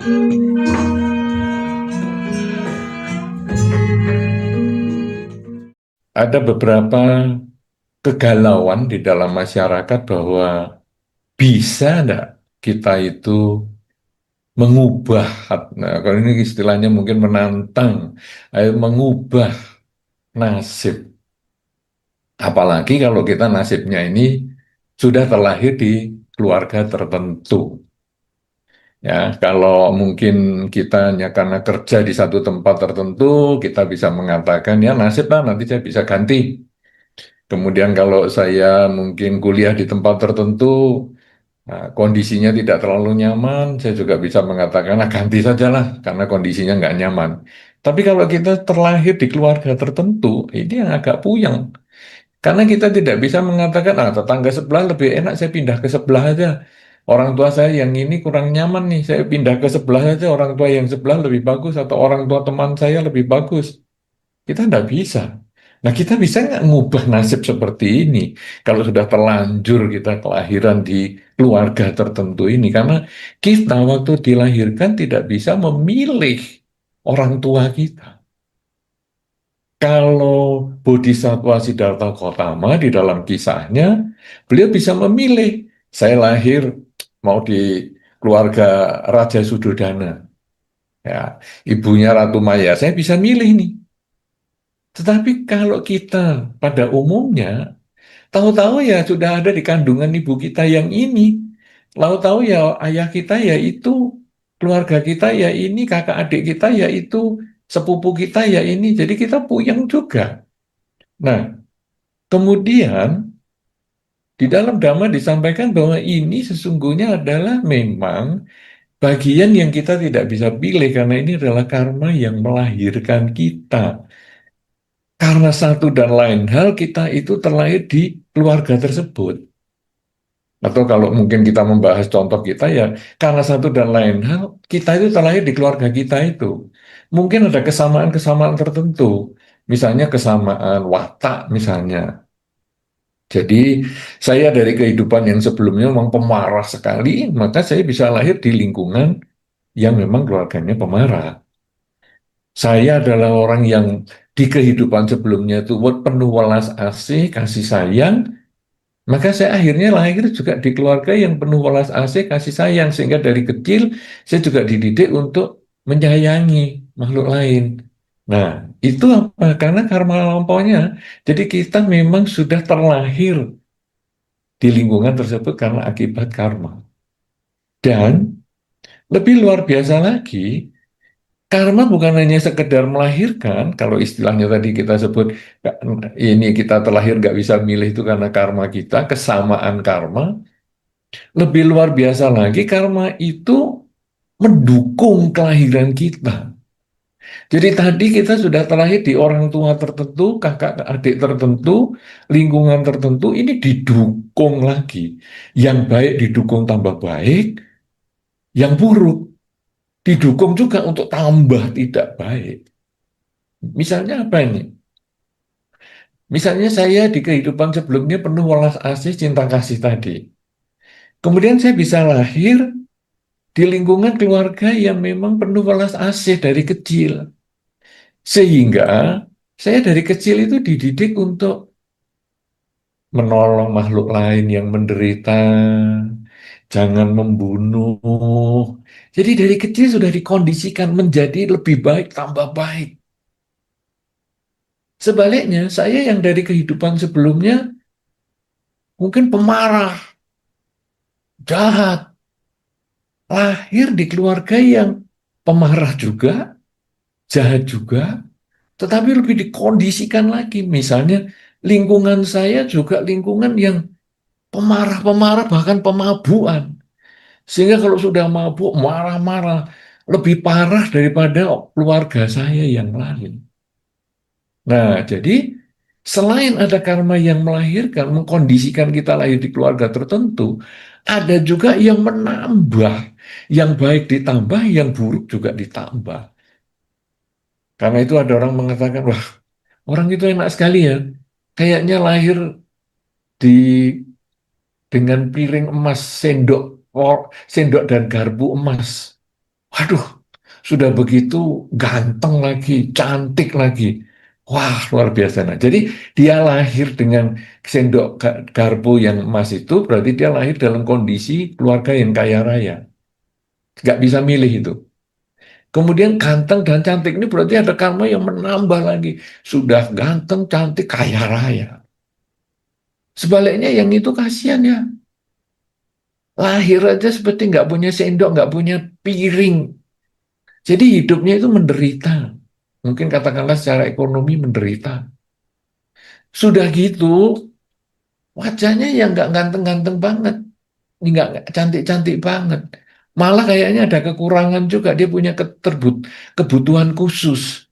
Ada beberapa kegalauan di dalam masyarakat bahwa bisa enggak kita itu mengubah, nah kalau ini istilahnya mungkin menantang, mengubah nasib. Apalagi kalau kita nasibnya ini sudah terlahir di keluarga tertentu. Ya, kalau mungkin kita hanya karena kerja di satu tempat tertentu, kita bisa mengatakan ya nasib lah nanti saya bisa ganti. Kemudian kalau saya mungkin kuliah di tempat tertentu, nah, kondisinya tidak terlalu nyaman, saya juga bisa mengatakan, nah ganti sajalah karena kondisinya nggak nyaman. Tapi kalau kita terlahir di keluarga tertentu, ini yang agak puyeng. Karena kita tidak bisa mengatakan, ah tetangga sebelah lebih enak, saya pindah ke sebelah aja. Orang tua saya yang ini kurang nyaman nih, saya pindah ke sebelah aja. Orang tua yang sebelah lebih bagus, atau orang tua teman saya lebih bagus. Kita tidak bisa. Nah, kita bisa nggak ngubah nasib seperti ini kalau sudah terlanjur kita kelahiran di keluarga tertentu ini? Karena kita waktu dilahirkan tidak bisa memilih orang tua kita. Kalau Bodhisattva Siddhartha Gautama di dalam kisahnya, beliau bisa memilih. Saya lahir mau di keluarga Raja Sudodana. Ya, ibunya Ratu Maya, saya bisa milih nih. Tetapi kalau kita pada umumnya, tahu-tahu ya sudah ada di kandungan ibu kita yang ini. Tahu-tahu ya ayah kita ya itu, keluarga kita ya ini, kakak adik kita ya itu, sepupu kita ya ini. Jadi kita puyeng juga. Nah, kemudian di dalam Dhamma disampaikan bahwa ini sesungguhnya adalah memang bagian yang kita tidak bisa pilih karena ini adalah karma yang melahirkan kita. Karena satu dan lain hal kita itu terlahir di keluarga tersebut. Atau kalau mungkin kita membahas contoh kita ya, karena satu dan lain hal kita itu terlahir di keluarga kita itu. Mungkin ada kesamaan-kesamaan tertentu. Misalnya kesamaan watak misalnya. Jadi saya dari kehidupan yang sebelumnya memang pemarah sekali, maka saya bisa lahir di lingkungan yang memang keluarganya pemarah. Saya adalah orang yang di kehidupan sebelumnya itu penuh welas asih, kasih sayang, maka saya akhirnya lahir juga di keluarga yang penuh welas asih, kasih sayang, sehingga dari kecil saya juga dididik untuk menyayangi makhluk lain. Nah, itu apa? Karena karma lampaunya. Jadi kita memang sudah terlahir di lingkungan tersebut karena akibat karma. Dan lebih luar biasa lagi, karma bukan hanya sekedar melahirkan, kalau istilahnya tadi kita sebut, ini kita terlahir nggak bisa milih itu karena karma kita, kesamaan karma, lebih luar biasa lagi karma itu mendukung kelahiran kita. Jadi tadi kita sudah terlahir di orang tua tertentu, kakak adik tertentu, lingkungan tertentu, ini didukung lagi. Yang baik didukung tambah baik, yang buruk didukung juga untuk tambah tidak baik. Misalnya apa ini? Misalnya saya di kehidupan sebelumnya penuh welas asih cinta kasih tadi. Kemudian saya bisa lahir di lingkungan keluarga yang memang penuh welas asih dari kecil. Sehingga saya dari kecil itu dididik untuk menolong makhluk lain yang menderita, jangan membunuh. Jadi dari kecil sudah dikondisikan menjadi lebih baik, tambah baik. Sebaliknya, saya yang dari kehidupan sebelumnya mungkin pemarah, jahat, lahir di keluarga yang pemarah juga, jahat juga, tetapi lebih dikondisikan lagi. Misalnya, lingkungan saya juga lingkungan yang pemarah-pemarah, bahkan pemabuan. Sehingga kalau sudah mabuk, marah-marah, lebih parah daripada keluarga saya yang lain. Nah, jadi selain ada karma yang melahirkan, mengkondisikan kita lahir di keluarga tertentu, ada juga yang menambah. Yang baik ditambah, yang buruk juga ditambah. Karena itu ada orang mengatakan, wah orang itu enak sekali ya. Kayaknya lahir di dengan piring emas, sendok dan garpu emas. Waduh, sudah begitu ganteng lagi, cantik lagi. Wah, luar biasa. Nah, jadi dia lahir dengan sendok garpu yang emas itu, berarti dia lahir dalam kondisi keluarga yang kaya raya. Nggak bisa milih itu. Kemudian ganteng dan cantik ini berarti ada karma yang menambah lagi. Sudah ganteng, cantik, kaya raya. Sebaliknya yang itu kasihan ya. Lahir aja seperti nggak punya sendok, nggak punya piring. Jadi hidupnya itu menderita. Mungkin katakanlah secara ekonomi menderita. Sudah gitu, wajahnya yang nggak ganteng-ganteng banget. Nggak cantik-cantik banget. Malah kayaknya ada kekurangan juga. Dia punya kebutuhan khusus.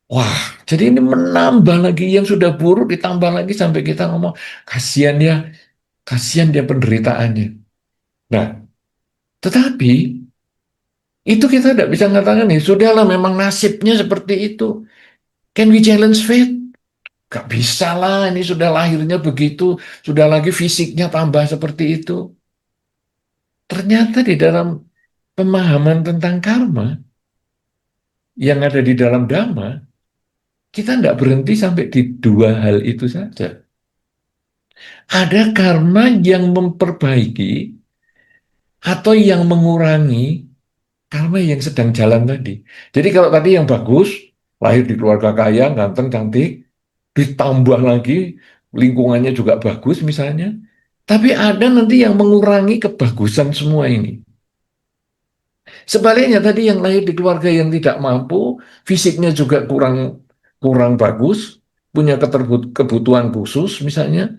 Wah, jadi ini menambah lagi yang sudah buruk ditambah lagi sampai kita ngomong kasihan ya, kasihan dia penderitaannya. Nah, tetapi itu kita tidak bisa mengatakan nih, sudahlah memang nasibnya seperti itu. Can we challenge fate? Gak bisa lah, ini sudah lahirnya begitu, sudah lagi fisiknya tambah seperti itu. Ternyata di dalam pemahaman tentang karma yang ada di dalam Dhamma, kita tidak berhenti sampai di dua hal itu saja. Ada karma yang memperbaiki atau yang mengurangi karma yang sedang jalan tadi. Jadi kalau tadi yang bagus, lahir di keluarga kaya, ganteng, cantik, ditambah lagi lingkungannya juga bagus misalnya, tapi ada nanti yang mengurangi kebagusan semua ini. Sebaliknya tadi yang lahir di keluarga yang tidak mampu, fisiknya juga kurang kurang bagus, punya kebutuhan khusus misalnya,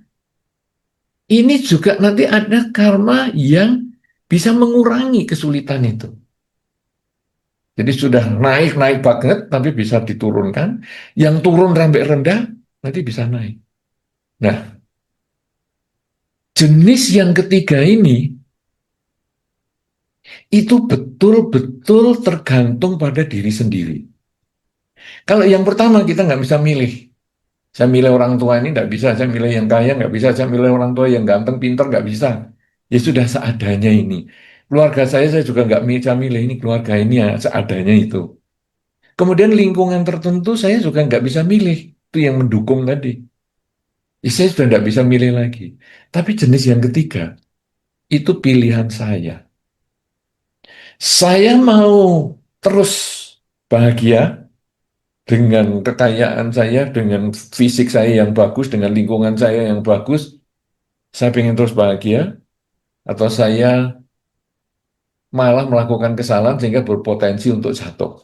ini juga nanti ada karma yang bisa mengurangi kesulitan itu. Jadi sudah naik-naik banget, tapi bisa diturunkan. Yang turun sampai rendah, nanti bisa naik. Nah, jenis yang ketiga ini, itu betul-betul tergantung pada diri sendiri. Kalau yang pertama kita nggak bisa milih. Saya milih orang tua ini nggak bisa, saya milih yang kaya nggak bisa, saya milih orang tua yang ganteng, pintar nggak bisa. Ya sudah seadanya ini. Keluarga saya juga nggak bisa milih ini keluarga ini ya seadanya itu. Kemudian lingkungan tertentu saya juga nggak bisa milih. Itu yang mendukung tadi. Ya, saya sudah nggak bisa milih lagi. Tapi jenis yang ketiga, itu pilihan saya. Saya mau terus bahagia dengan kekayaan saya, dengan fisik saya yang bagus, dengan lingkungan saya yang bagus. Saya ingin terus bahagia, atau saya malah melakukan kesalahan sehingga berpotensi untuk jatuh.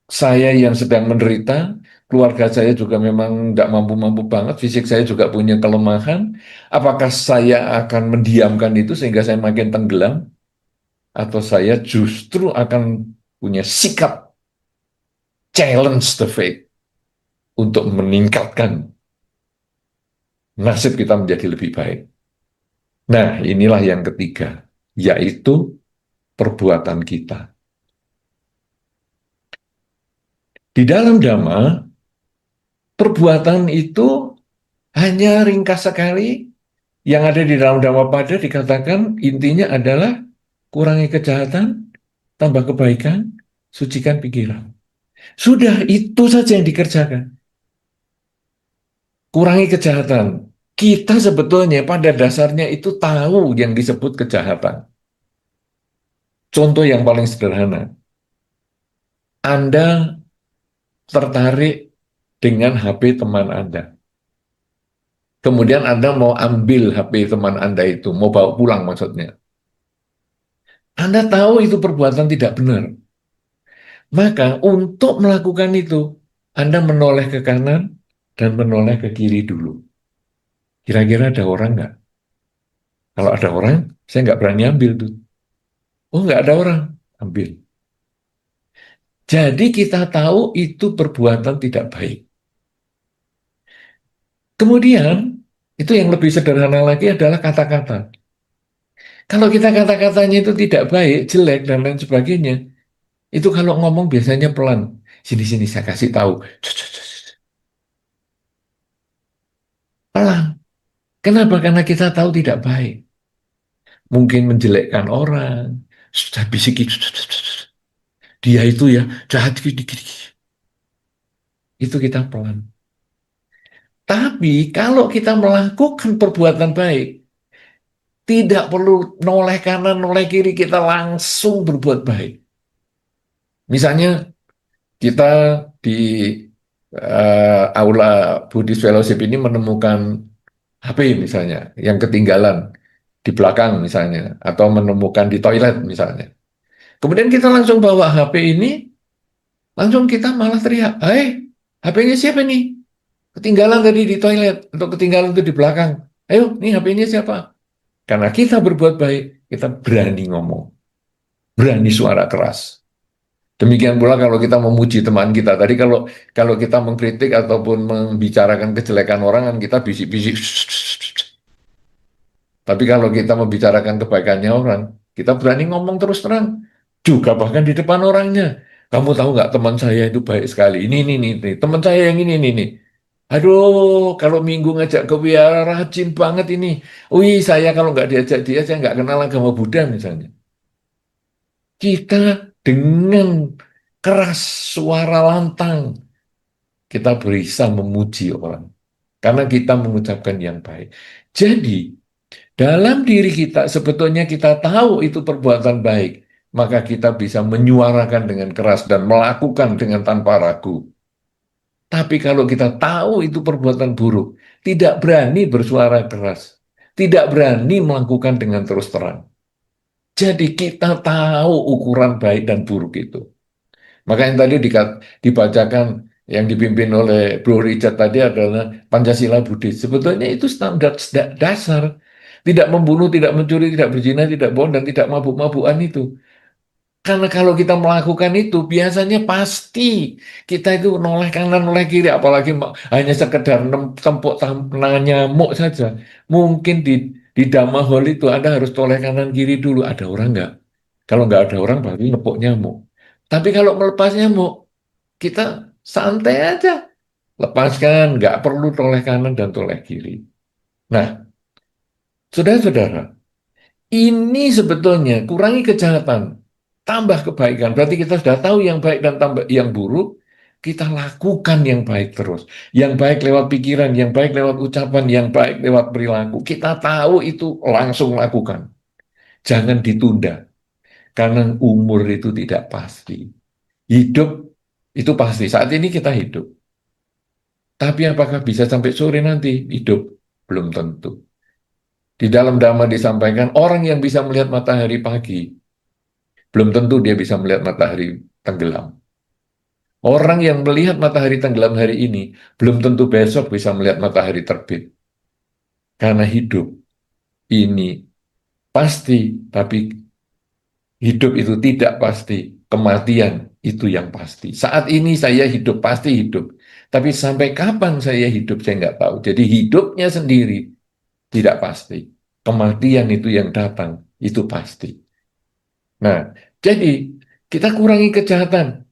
Saya yang sedang menderita, keluarga saya juga memang tidak mampu-mampu banget, fisik saya juga punya kelemahan. Apakah saya akan mendiamkan itu sehingga saya makin tenggelam, atau saya justru akan punya sikap challenge the fate untuk meningkatkan nasib kita menjadi lebih baik. Nah, inilah yang ketiga, yaitu perbuatan kita. Di dalam Dhamma, perbuatan itu hanya ringkas sekali. Yang ada di dalam Dhammapada dikatakan intinya adalah kurangi kejahatan, tambah kebaikan, sucikan pikiran. Sudah itu saja yang dikerjakan. Kurangi kejahatan. Kita sebetulnya pada dasarnya itu tahu yang disebut kejahatan. Contoh yang paling sederhana. Anda tertarik dengan HP teman Anda. Kemudian Anda mau ambil HP teman Anda itu, mau bawa pulang maksudnya. Anda tahu itu perbuatan tidak benar. Maka untuk melakukan itu, Anda menoleh ke kanan dan menoleh ke kiri dulu. Kira-kira ada orang nggak? Kalau ada orang, saya nggak berani ambil tuh. Oh, nggak ada orang, ambil. Jadi kita tahu itu perbuatan tidak baik. Kemudian, itu yang lebih sederhana lagi adalah kata-kata. Kalau kita kata-katanya itu tidak baik, jelek, dan lain sebagainya, itu kalau ngomong biasanya pelan. Sini-sini saya kasih tahu. Pelan. Kenapa? Karena kita tahu tidak baik. mungkin menjelekkan orang, sudah bisiki, dia itu ya jahat gini. Itu kita pelan. Tapi kalau kita melakukan perbuatan baik, tidak perlu noleh kanan, noleh kiri, kita langsung berbuat baik. Misalnya kita di aula Buddhist Fellowship ini menemukan HP misalnya, yang ketinggalan di belakang misalnya, atau menemukan di toilet misalnya. Kemudian kita langsung bawa HP ini, langsung kita malah teriak, "Hei, HP-nya siapa nih? Ketinggalan tadi di toilet, atau ketinggalan itu di belakang. Ayo, nih HP-nya siapa?" Karena kita berbuat baik, kita berani ngomong, berani suara keras. Demikian pula kalau kita memuji teman kita. Tadi kalau kalau kita mengkritik ataupun membicarakan kejelekan orang, kan kita bisik-bisik. Tapi kalau kita membicarakan kebaikannya orang, kita berani ngomong terus terang. Juga bahkan di depan orangnya. Kamu tahu nggak teman saya itu baik sekali. Ini. Teman saya yang ini. Aduh, kalau minggu ngajak ke wihara rajin banget ini. Wih, saya kalau nggak diajak dia, saya nggak kenal agama Buddha misalnya. Kita dengan keras suara lantang, kita bisa memuji orang. Karena kita mengucapkan yang baik. Jadi, dalam diri kita sebetulnya kita tahu itu perbuatan baik, maka kita bisa menyuarakan dengan keras dan melakukan dengan tanpa ragu. Tapi kalau kita tahu itu perbuatan buruk, tidak berani bersuara keras, tidak berani melakukan dengan terus terang. Jadi kita tahu ukuran baik dan buruk itu. Maka yang tadi dibacakan yang dipimpin oleh Bro Richard tadi adalah Pancasila Buddhis. Sebetulnya itu standar dasar. Tidak membunuh, tidak mencuri, tidak berzina, tidak bohong, dan tidak mabuk-mabukan itu. Karena kalau kita melakukan itu, biasanya pasti kita itu noleh kanan, noleh kiri, apalagi hanya sekedar tempuk tangan nyamuk saja. Mungkin di Dhamma Hall itu Anda harus toleh kanan kiri dulu. Ada orang nggak? Kalau nggak ada orang, baru nepuk nyamuk. Tapi kalau melepas nyamuk, kita santai aja. Lepaskan, nggak perlu toleh kanan dan toleh kiri. Nah, saudara-saudara, ini sebetulnya kurangi kejahatan, tambah kebaikan. Berarti kita sudah tahu yang baik dan tambah yang buruk, kita lakukan yang baik terus. Yang baik lewat pikiran, yang baik lewat ucapan, yang baik lewat perilaku. Kita tahu itu langsung lakukan. Jangan ditunda, karena umur itu tidak pasti. Hidup itu pasti. Saat ini kita hidup. Tapi apakah bisa sampai sore nanti hidup? Belum tentu. Di dalam Dhamma disampaikan, orang yang bisa melihat matahari pagi, belum tentu dia bisa melihat matahari tenggelam. Orang yang melihat matahari tenggelam hari ini, belum tentu besok bisa melihat matahari terbit. Karena hidup ini pasti, tapi hidup itu tidak pasti. Kematian itu yang pasti. Saat ini saya hidup, pasti hidup. Tapi sampai kapan saya hidup, saya nggak tahu. Jadi hidupnya sendiri tidak pasti. Kematian itu yang datang, itu pasti. Nah, jadi kita kurangi kejahatan.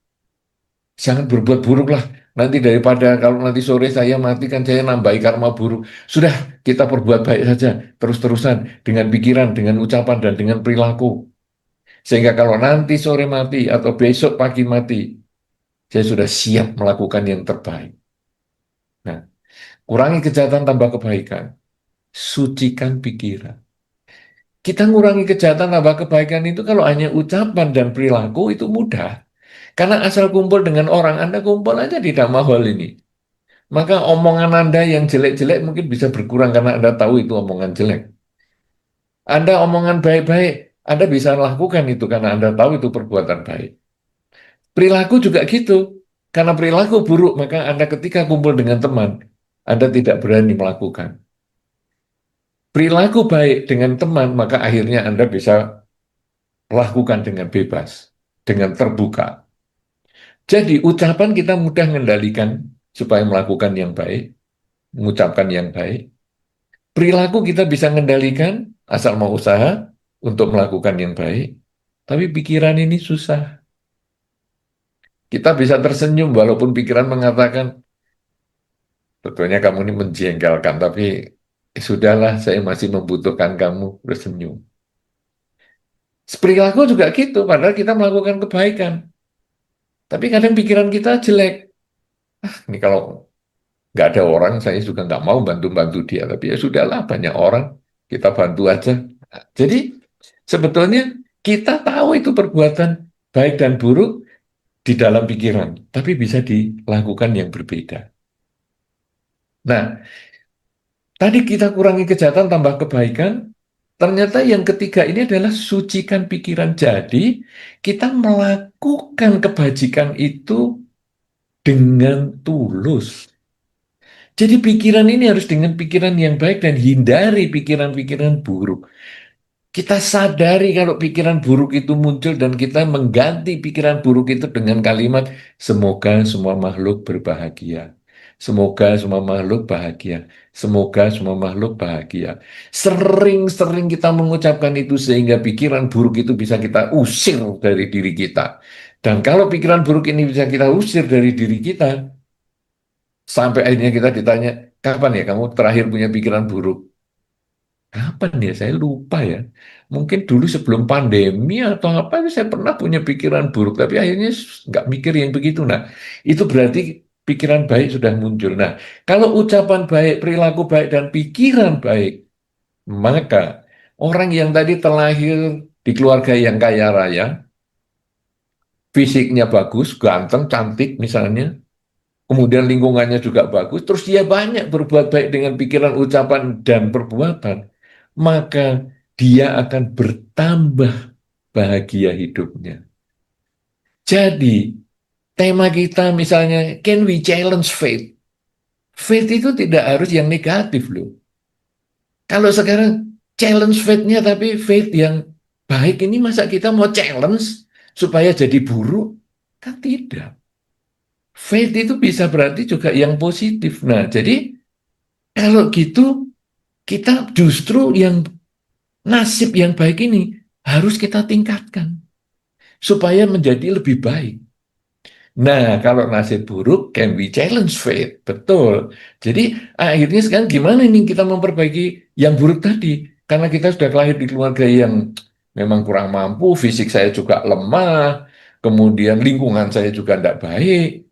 Jangan berbuat buruk lah. Nanti daripada kalau nanti sore saya mati kan saya nambahi karma buruk. Sudah, kita perbuat baik saja. Terus-terusan dengan pikiran, dengan ucapan, dan dengan perilaku. Sehingga kalau nanti sore mati atau besok pagi mati, saya sudah siap melakukan yang terbaik. Nah, kurangi kejahatan tambah kebaikan. Sucikan pikiran. Kita ngurangi kejahatan tambah kebaikan itu kalau hanya ucapan dan perilaku itu mudah. Karena asal kumpul dengan orang, Anda kumpul aja di Dhamma Hall ini. Maka omongan Anda yang jelek-jelek mungkin bisa berkurang karena Anda tahu itu omongan jelek. Anda omongan baik-baik, Anda bisa lakukan itu karena Anda tahu itu perbuatan baik. Perilaku juga gitu. Karena perilaku buruk, maka Anda ketika kumpul dengan teman, Anda tidak berani melakukan. Perilaku baik dengan teman, maka akhirnya Anda bisa lakukan dengan bebas, dengan terbuka. Jadi ucapan kita mudah mengendalikan supaya melakukan yang baik, mengucapkan yang baik. Perilaku kita bisa mengendalikan asal mau usaha untuk melakukan yang baik. Tapi pikiran ini susah. Kita bisa tersenyum walaupun pikiran mengatakan, betulnya kamu ini menjengkelkan, tapi sudahlah saya masih membutuhkan kamu bersenyum. Perilaku juga gitu, padahal kita melakukan kebaikan. Tapi kadang pikiran kita jelek. Ini kalau nggak ada orang, saya juga nggak mau bantu-bantu dia. Tapi ya sudahlah, banyak orang, kita bantu aja. Nah, jadi sebetulnya kita tahu itu perbuatan baik dan buruk di dalam pikiran, tapi bisa dilakukan yang berbeda. Nah, tadi kita kurangi kejahatan tambah kebaikan, ternyata yang ketiga ini adalah sucikan pikiran. Jadi, kita melakukan kebajikan itu dengan tulus. Jadi pikiran ini harus dengan pikiran yang baik dan hindari pikiran-pikiran buruk. Kita sadari kalau pikiran buruk itu muncul dan kita mengganti pikiran buruk itu dengan kalimat semoga semua makhluk berbahagia. Semoga semua makhluk bahagia. Semoga semua makhluk bahagia. Sering-sering kita mengucapkan itu sehingga pikiran buruk itu bisa kita usir dari diri kita. Dan kalau pikiran buruk ini bisa kita usir dari diri kita, sampai akhirnya kita ditanya, kapan ya kamu terakhir punya pikiran buruk? Kapan ya? Saya lupa ya. Mungkin dulu sebelum pandemi atau apa, saya pernah punya pikiran buruk, tapi akhirnya nggak mikir yang begitu. Nah, itu berarti pikiran baik sudah muncul. Nah, kalau ucapan baik, perilaku baik, dan pikiran baik, maka orang yang tadi terlahir di keluarga yang kaya raya, fisiknya bagus, ganteng, cantik misalnya, kemudian lingkungannya juga bagus, terus dia banyak berbuat baik dengan pikiran, ucapan, dan perbuatan, maka dia akan bertambah bahagia hidupnya. Jadi, tema kita misalnya, can we challenge faith? Faith itu tidak harus yang negatif loh. Kalau sekarang challenge faith-nya tapi faith yang baik ini masa kita mau challenge supaya jadi buruk? Kan tidak. Faith itu bisa berarti juga yang positif. Nah, jadi kalau gitu kita justru yang nasib yang baik ini harus kita tingkatkan supaya menjadi lebih baik. Nah, kalau nasib buruk, can we challenge fate? Betul. Jadi akhirnya sekarang gimana ini kita memperbaiki yang buruk tadi? Karena kita sudah lahir di keluarga yang memang kurang mampu, fisik saya juga lemah, kemudian lingkungan saya juga tidak baik.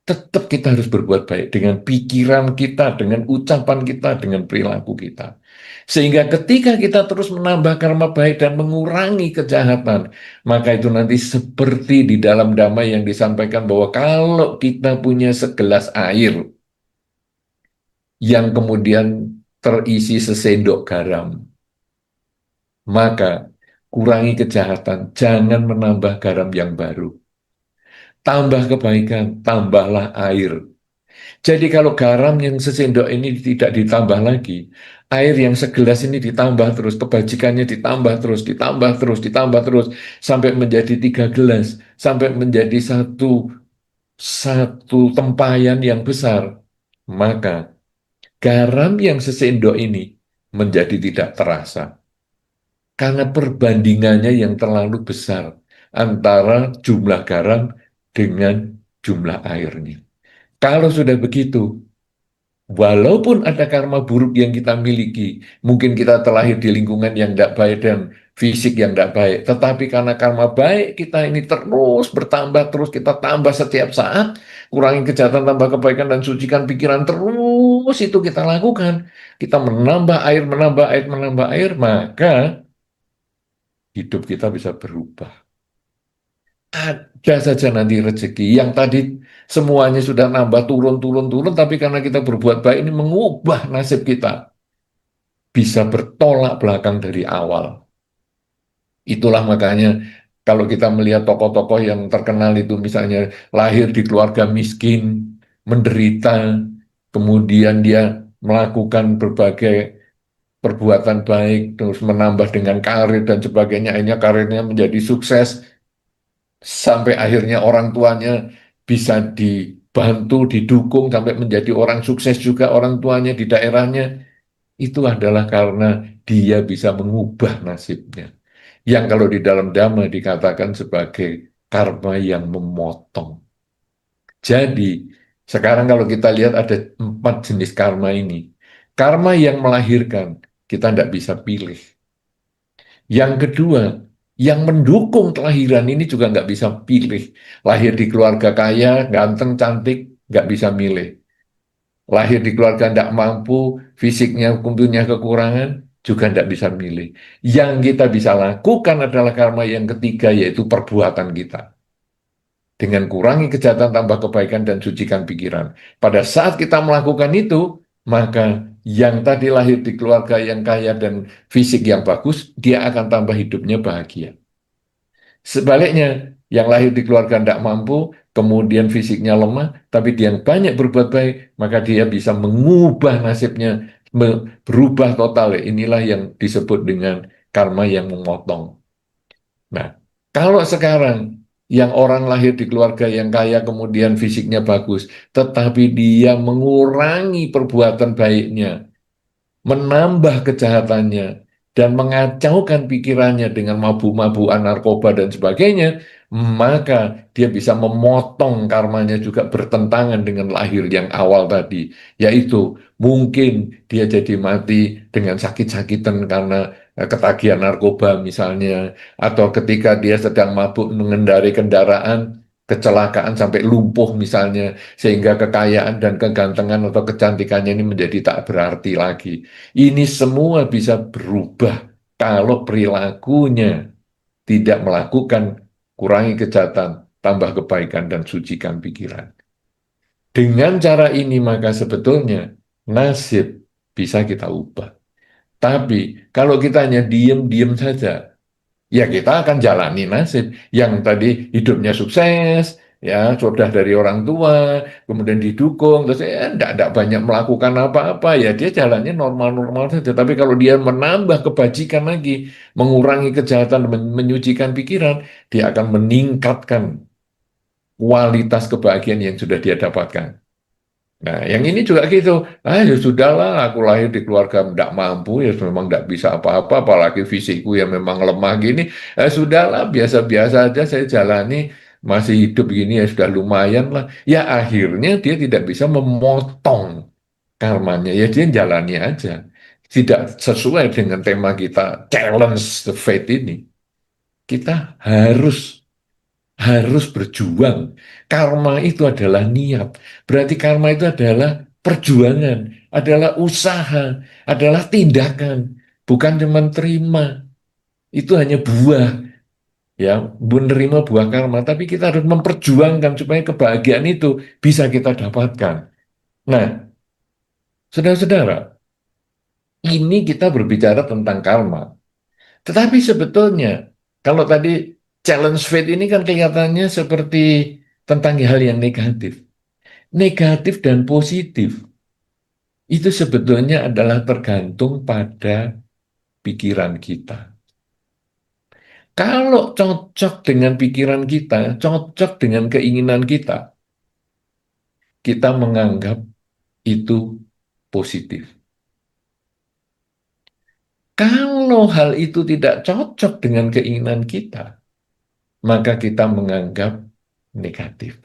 Tetap kita harus berbuat baik dengan pikiran kita, dengan ucapan kita, dengan perilaku kita. Sehingga ketika kita terus menambah karma baik dan mengurangi kejahatan, maka itu nanti seperti di dalam damai yang disampaikan bahwa kalau kita punya segelas air yang kemudian terisi sesendok garam, maka kurangi kejahatan, jangan menambah garam yang baru. Tambah kebaikan, tambahlah air. Jadi kalau garam yang sesendok ini tidak ditambah lagi, air yang segelas ini ditambah terus, kebajikannya ditambah terus, ditambah terus, ditambah terus, sampai menjadi 3 gelas, sampai menjadi satu satu tempayan yang besar, maka garam yang sesendok ini menjadi tidak terasa. Karena perbandingannya yang terlalu besar antara jumlah garam dengan jumlah airnya. Kalau sudah begitu, walaupun ada karma buruk yang kita miliki, mungkin kita terlahir di lingkungan yang tidak baik dan fisik yang tidak baik, tetapi karena karma baik kita ini terus bertambah, terus kita tambah setiap saat, kurangi kejahatan, tambah kebaikan, dan sucikan pikiran, terus itu kita lakukan. Kita menambah air, menambah air, menambah air, maka hidup kita bisa berubah. Ada saja nanti rezeki yang tadi semuanya sudah nambah turun turun turun, tapi karena kita berbuat baik ini mengubah nasib kita, bisa bertolak belakang dari awal. Itulah makanya kalau kita melihat tokoh-tokoh yang terkenal itu misalnya lahir di keluarga miskin, menderita, kemudian dia melakukan berbagai perbuatan baik, terus menambah dengan karir dan sebagainya, akhirnya karirnya menjadi sukses, sampai akhirnya orang tuanya bisa dibantu, didukung, sampai menjadi orang sukses juga orang tuanya di daerahnya, itu adalah karena dia bisa mengubah nasibnya. Yang kalau di dalam Dhamma dikatakan sebagai karma yang memotong. Jadi, sekarang kalau kita lihat ada 4 jenis karma ini. Karma yang melahirkan, kita tidak bisa pilih. Yang kedua, Yang mendukung kelahiran ini juga nggak bisa pilih. Lahir di keluarga kaya, ganteng, cantik, nggak bisa milih. Lahir di keluarga tidak mampu, fisiknya punya kekurangan, juga tidak bisa milih. Yang kita bisa lakukan adalah karma yang ketiga, yaitu perbuatan kita. Dengan kurangi kejahatan, tambah kebaikan, dan sucikan pikiran. Pada saat kita melakukan itu, maka yang tadi lahir di keluarga yang kaya dan fisik yang bagus, dia akan tambah hidupnya bahagia. Sebaliknya, yang lahir di keluarga tidak mampu, kemudian fisiknya lemah, tapi dia yang banyak berbuat baik, maka dia bisa mengubah nasibnya, berubah total. Inilah yang disebut dengan karma yang memotong. Nah, kalau sekarang yang orang lahir di keluarga yang kaya, kemudian fisiknya bagus, tetapi dia mengurangi perbuatan baiknya, menambah kejahatannya, dan mengacaukan pikirannya dengan mabuk-mabukan narkoba dan sebagainya, maka dia bisa memotong karmanya juga bertentangan dengan lahir yang awal tadi, yaitu mungkin dia jadi mati dengan sakit-sakitan karena ketagihan narkoba misalnya, atau ketika dia sedang mabuk mengendarai kendaraan, kecelakaan sampai lumpuh misalnya, sehingga kekayaan dan kegantengan atau kecantikannya ini menjadi tak berarti lagi. Ini semua bisa berubah kalau perilakunya tidak melakukan kurangi kejahatan, tambah kebaikan, dan sucikan pikiran. Dengan cara ini maka sebetulnya nasib bisa kita ubah. Tapi kalau kita hanya diem-diem saja, ya kita akan jalani nasib yang tadi hidupnya sukses, ya sudah dari orang tua, kemudian didukung, terus ya enggak banyak melakukan apa-apa, ya dia jalannya normal-normal saja. Tapi kalau dia menambah kebajikan lagi, mengurangi kejahatan, menyucikan pikiran, dia akan meningkatkan kualitas kebahagiaan yang sudah dia dapatkan. Nah, yang ini juga gitu. Ah, ya sudahlah, aku lahir di keluarga tidak mampu, ya memang tidak bisa apa-apa, apalagi fisikku yang memang lemah gini. Sudahlah, biasa-biasa aja saya jalani, masih hidup gini ya sudah lumayan lah. Ya akhirnya dia tidak bisa memotong karmanya, ya dia jalani aja. Tidak sesuai dengan tema kita, challenge the fate ini. Kita harus berjuang. Karma itu adalah niat. Berarti karma itu adalah perjuangan, adalah usaha, adalah tindakan. Bukan cuma terima. Itu hanya buah. Ya, menerima buah karma. Tapi kita harus memperjuangkan supaya kebahagiaan itu bisa kita dapatkan. Nah, saudara-saudara, ini kita berbicara tentang karma. Tetapi sebetulnya, kalau tadi challenge fate ini kan kelihatannya seperti tentang hal yang negatif. Negatif dan positif itu sebetulnya adalah tergantung pada pikiran kita. Kalau cocok dengan pikiran kita, cocok dengan keinginan kita menganggap itu positif. Kalau hal itu tidak cocok dengan keinginan kita, maka kita menganggap negatif.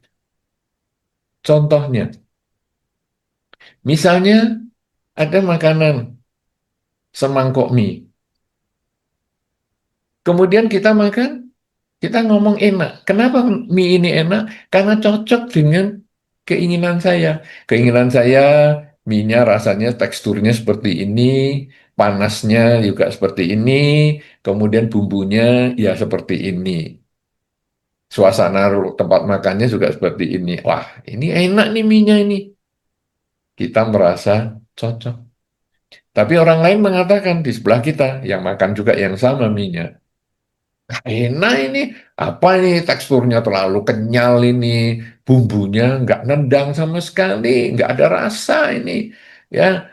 Contohnya, misalnya ada makanan semangkok mie. Kemudian kita makan, kita ngomong enak. Kenapa mie ini enak? Karena cocok dengan keinginan saya. Keinginan saya, mie-nya rasanya teksturnya seperti ini, panasnya juga seperti ini, kemudian bumbunya ya seperti ini. Suasana tempat makannya juga seperti ini. Wah, ini enak nih mie-nya ini. Kita merasa cocok. Tapi orang lain mengatakan di sebelah kita, yang makan juga yang sama mie-nya. Enak ini, apa ini teksturnya terlalu kenyal ini, bumbunya nggak nendang sama sekali, nggak ada rasa ini. Ya,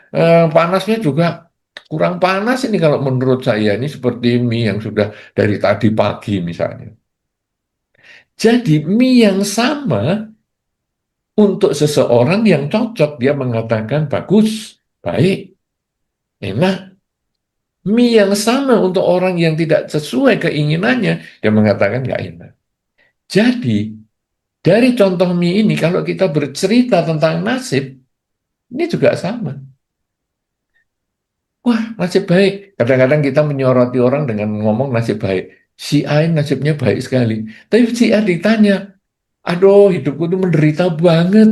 panasnya juga kurang panas ini kalau menurut saya ini seperti mie yang sudah dari tadi pagi misalnya. Jadi mie yang sama untuk seseorang yang cocok, dia mengatakan bagus, baik, enak. Mie yang sama untuk orang yang tidak sesuai keinginannya, dia mengatakan nggak enak. Jadi, dari contoh mie ini, kalau kita bercerita tentang nasib, ini juga sama. Wah, nasib baik. Kadang-kadang kita menyoroti orang dengan ngomong nasib baik. Si A ini nasibnya baik sekali. Tapi si A ditanya, aduh hidupku tuh menderita banget.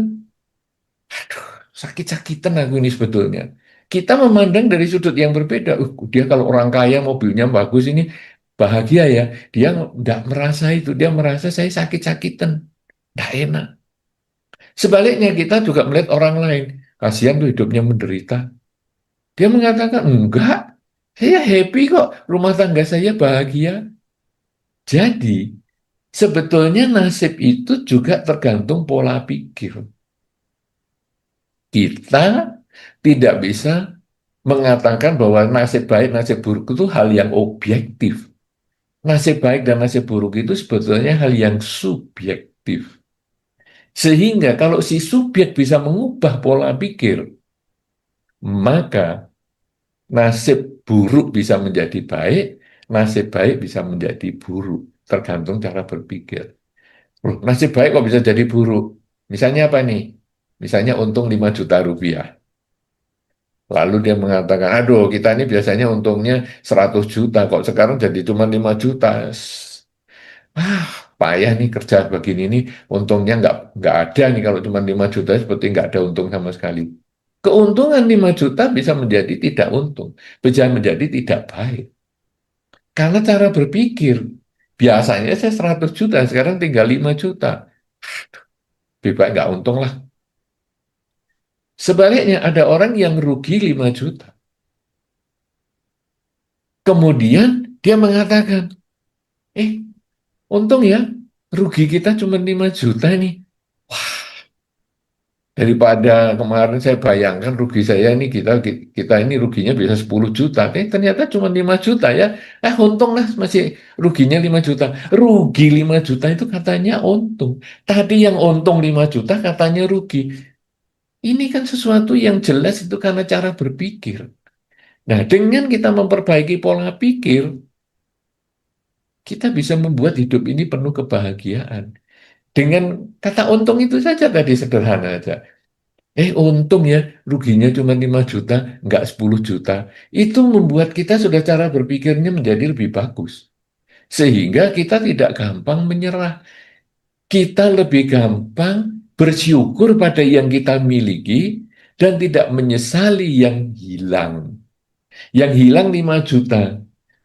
Aduh, sakit-sakitan aku ini sebetulnya. Kita memandang dari sudut yang berbeda. Dia kalau orang kaya mobilnya bagus ini bahagia ya. Dia nggak merasa itu. Dia merasa saya sakit-sakitan. Nggak enak. Sebaliknya kita juga melihat orang lain. Kasihan tuh hidupnya menderita. Dia mengatakan, enggak. Saya happy kok. Rumah tangga saya bahagia. Jadi, sebetulnya nasib itu juga tergantung pola pikir. Kita tidak bisa mengatakan bahwa nasib baik, nasib buruk itu hal yang objektif. Nasib baik dan nasib buruk itu sebetulnya hal yang subjektif. Sehingga kalau si subjek bisa mengubah pola pikir, maka nasib buruk bisa menjadi baik, nasib baik bisa menjadi buruk. Tergantung cara berpikir. Loh, nasib baik kok bisa jadi buruk? Misalnya apa nih? Misalnya untung 5 juta rupiah. Lalu dia mengatakan, aduh kita ini biasanya untungnya 100 juta, kok sekarang jadi cuma 5 juta. Ah, payah nih kerja begini nih, untungnya nggak ada nih kalau cuma 5 juta seperti nggak ada untung sama sekali. Keuntungan 5 juta bisa menjadi tidak untung, bisa menjadi tidak baik. Karena cara berpikir, biasanya saya 100 juta, sekarang tinggal 5 juta. Lebih baik nggak untung lah. Sebaliknya ada orang yang rugi 5 juta. Kemudian dia mengatakan, eh untung ya, rugi kita cuma 5 juta nih. Daripada kemarin saya bayangkan rugi saya ini kita ini ruginya bisa 10 juta. Ternyata cuma 5 juta ya. Untung lah masih ruginya 5 juta. Rugi 5 juta itu katanya untung. Tadi yang untung 5 juta katanya rugi. Ini kan sesuatu yang jelas itu karena cara berpikir. Nah, dengan kita memperbaiki pola pikir, kita bisa membuat hidup ini penuh kebahagiaan. Dengan kata untung itu saja tadi sederhana aja. Untung ya, ruginya cuma 5 juta, nggak 10 juta. Itu membuat kita sudah cara berpikirnya menjadi lebih bagus. Sehingga kita tidak gampang menyerah. Kita lebih gampang bersyukur pada yang kita miliki dan tidak menyesali yang hilang. Yang hilang 5 juta.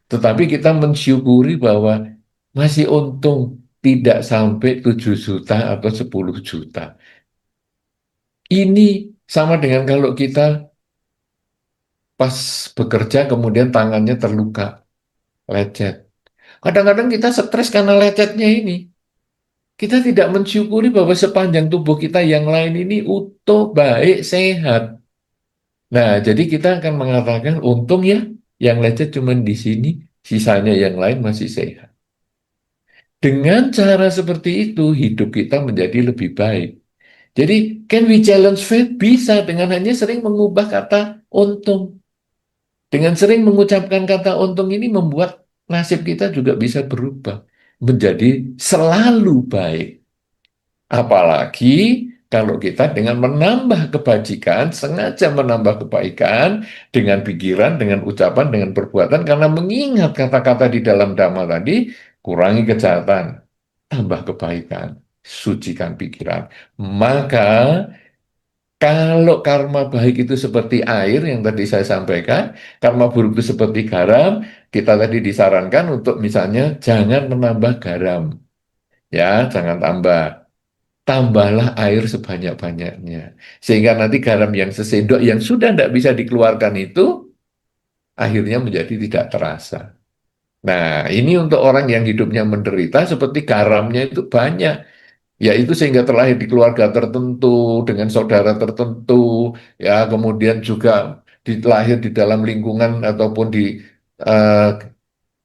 Tetapi kita mensyukuri bahwa masih untung tidak sampai 7 juta atau 10 juta. Ini sama dengan kalau kita pas bekerja kemudian tangannya terluka, lecet. Kadang-kadang kita stres karena lecetnya ini. Kita tidak mensyukuri bahwa sepanjang tubuh kita yang lain ini utuh, baik, sehat. Nah, jadi kita akan mengatakan untung ya yang lecet cuma di sini, sisanya yang lain masih sehat. Dengan cara seperti itu, hidup kita menjadi lebih baik. Jadi, can we challenge fate? Bisa dengan hanya sering mengubah kata untung. Dengan sering mengucapkan kata untung ini membuat nasib kita juga bisa berubah menjadi selalu baik. Apalagi kalau kita dengan menambah kebajikan, sengaja menambah kebaikan dengan pikiran, dengan ucapan, dengan perbuatan, karena mengingat kata-kata di dalam Dhamma tadi, kurangi kejahatan, tambah kebaikan, sucikan pikiran. Maka kalau karma baik itu seperti air yang tadi saya sampaikan, karma buruk itu seperti garam, kita tadi disarankan untuk misalnya jangan menambah garam. Ya, jangan tambah. Tambahlah air sebanyak-banyaknya. Sehingga nanti garam yang sesendok yang sudah tidak bisa dikeluarkan itu, akhirnya menjadi tidak terasa. Nah, ini untuk orang yang hidupnya menderita, seperti garamnya itu banyak. Yaitu sehingga terlahir di keluarga tertentu, dengan saudara tertentu, ya kemudian juga lahir di dalam lingkungan ataupun di eh,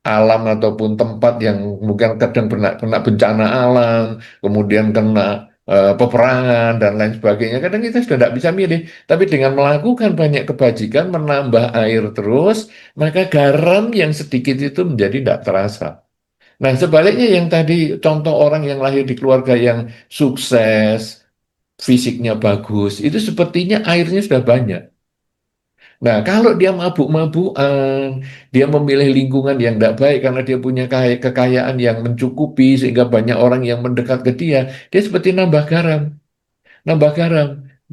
alam ataupun tempat yang mungkin kadang kena bencana alam, kemudian kena peperangan dan lain sebagainya. Kadang kita sudah tidak bisa milih, tapi dengan melakukan banyak kebajikan, menambah air terus, maka garam yang sedikit itu menjadi tidak terasa. Nah, sebaliknya yang tadi contoh orang yang lahir di keluarga yang sukses, fisiknya bagus, itu sepertinya airnya sudah banyak. Nah, kalau dia mabuk-mabukan, dia memilih lingkungan yang tidak baik karena dia punya kekayaan yang mencukupi sehingga banyak orang yang mendekat ke dia seperti nambah garam,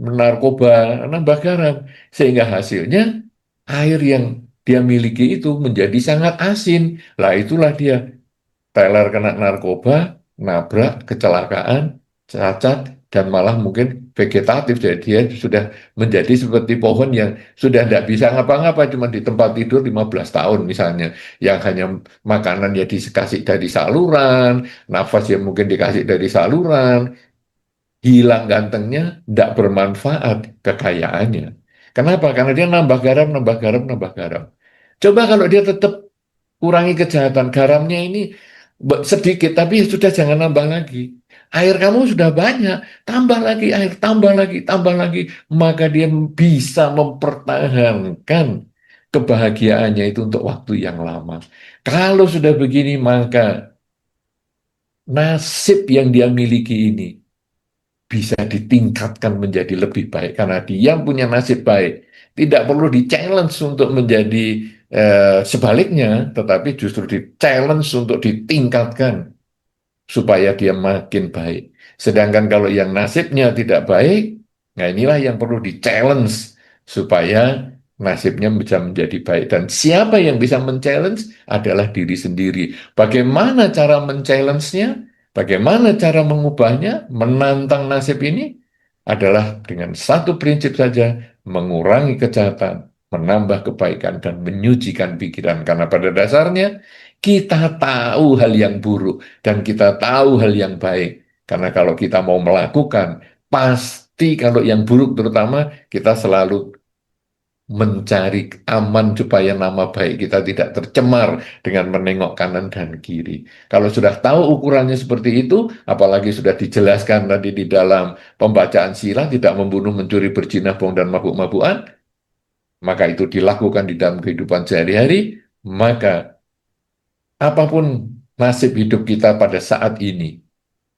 narkoba, nambah garam, sehingga hasilnya air yang dia miliki itu menjadi sangat asin. Lah itulah dia Tyler kena narkoba, nabrak, kecelakaan, cacat, dan malah mungkin vegetatif. Jadi dia sudah menjadi seperti pohon yang sudah tidak bisa ngapa-ngapa, cuma di tempat tidur 15 tahun misalnya. Yang hanya makanan ya dikasih dari saluran, nafas ya mungkin dikasih dari saluran, hilang gantengnya, tidak bermanfaat kekayaannya. Kenapa? Karena dia nambah garam, nambah garam, nambah garam. Coba kalau dia tetap kurangi kejahatan, garamnya ini sedikit, tapi sudah jangan nambah lagi. Air kamu sudah banyak, tambah lagi air, tambah lagi, tambah lagi. Maka dia bisa mempertahankan kebahagiaannya itu untuk waktu yang lama. Kalau sudah begini, maka nasib yang dia miliki ini bisa ditingkatkan menjadi lebih baik karena dia punya nasib baik. Tidak perlu di-challenge untuk menjadi sebaliknya, tetapi justru di-challenge untuk ditingkatkan supaya dia makin baik. Sedangkan kalau yang nasibnya tidak baik, nah inilah yang perlu di-challenge supaya nasibnya bisa menjadi baik. Dan siapa yang bisa men-challenge adalah diri sendiri. Bagaimana cara men-challenge-nya? Bagaimana cara mengubahnya? Menantang nasib ini adalah dengan satu prinsip saja, mengurangi kejahatan, menambah kebaikan, dan menyucikan pikiran. Karena pada dasarnya kita tahu hal yang buruk dan kita tahu hal yang baik. Karena kalau kita mau melakukan, pasti kalau yang buruk terutama kita selalu mencari aman supaya nama baik kita tidak tercemar dengan menengok kanan dan kiri. Kalau sudah tahu ukurannya seperti itu, apalagi sudah dijelaskan tadi di dalam pembacaan sila, tidak membunuh, mencuri, berzina, bohong, dan mabuk-mabukan, maka itu dilakukan di dalam kehidupan sehari-hari, maka apapun nasib hidup kita pada saat ini,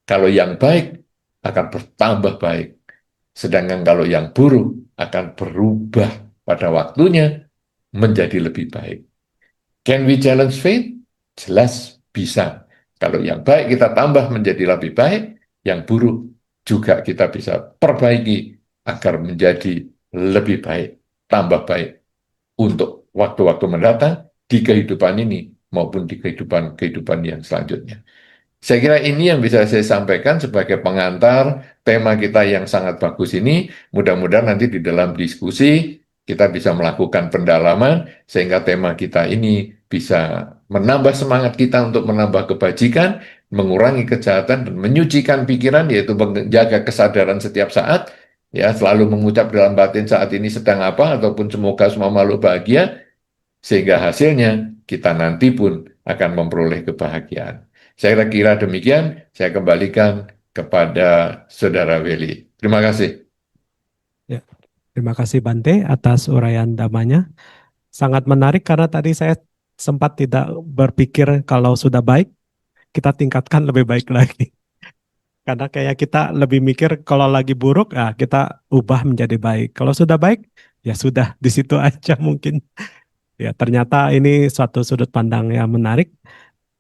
kalau yang baik akan bertambah baik, sedangkan kalau yang buruk akan berubah pada waktunya menjadi lebih baik. Can we challenge faith? Jelas bisa. Kalau yang baik kita tambah menjadi lebih baik, yang buruk juga kita bisa perbaiki agar menjadi lebih baik, tambah baik untuk waktu-waktu mendatang di kehidupan ini maupun di kehidupan yang selanjutnya. Saya kira ini yang bisa saya sampaikan sebagai pengantar tema kita yang sangat bagus ini. Mudah-mudahan nanti di dalam diskusi kita bisa melakukan pendalaman sehingga tema kita ini bisa menambah semangat kita untuk menambah kebajikan, mengurangi kejahatan, dan menyucikan pikiran, yaitu menjaga kesadaran setiap saat, ya selalu mengucap dalam batin saat ini sedang apa, ataupun semoga semua makhluk bahagia, sehingga hasilnya kita nanti pun akan memperoleh kebahagiaan. Saya kira demikian, saya kembalikan kepada Saudara Willy. Terima kasih. Ya, terima kasih Bante atas uraian damanya. Sangat menarik karena tadi saya sempat tidak berpikir kalau sudah baik, kita tingkatkan lebih baik lagi. Karena kayak kita lebih mikir kalau lagi buruk, kita ubah menjadi baik. Kalau sudah baik, ya sudah di situ aja mungkin. Ya, ternyata ini suatu sudut pandang yang menarik.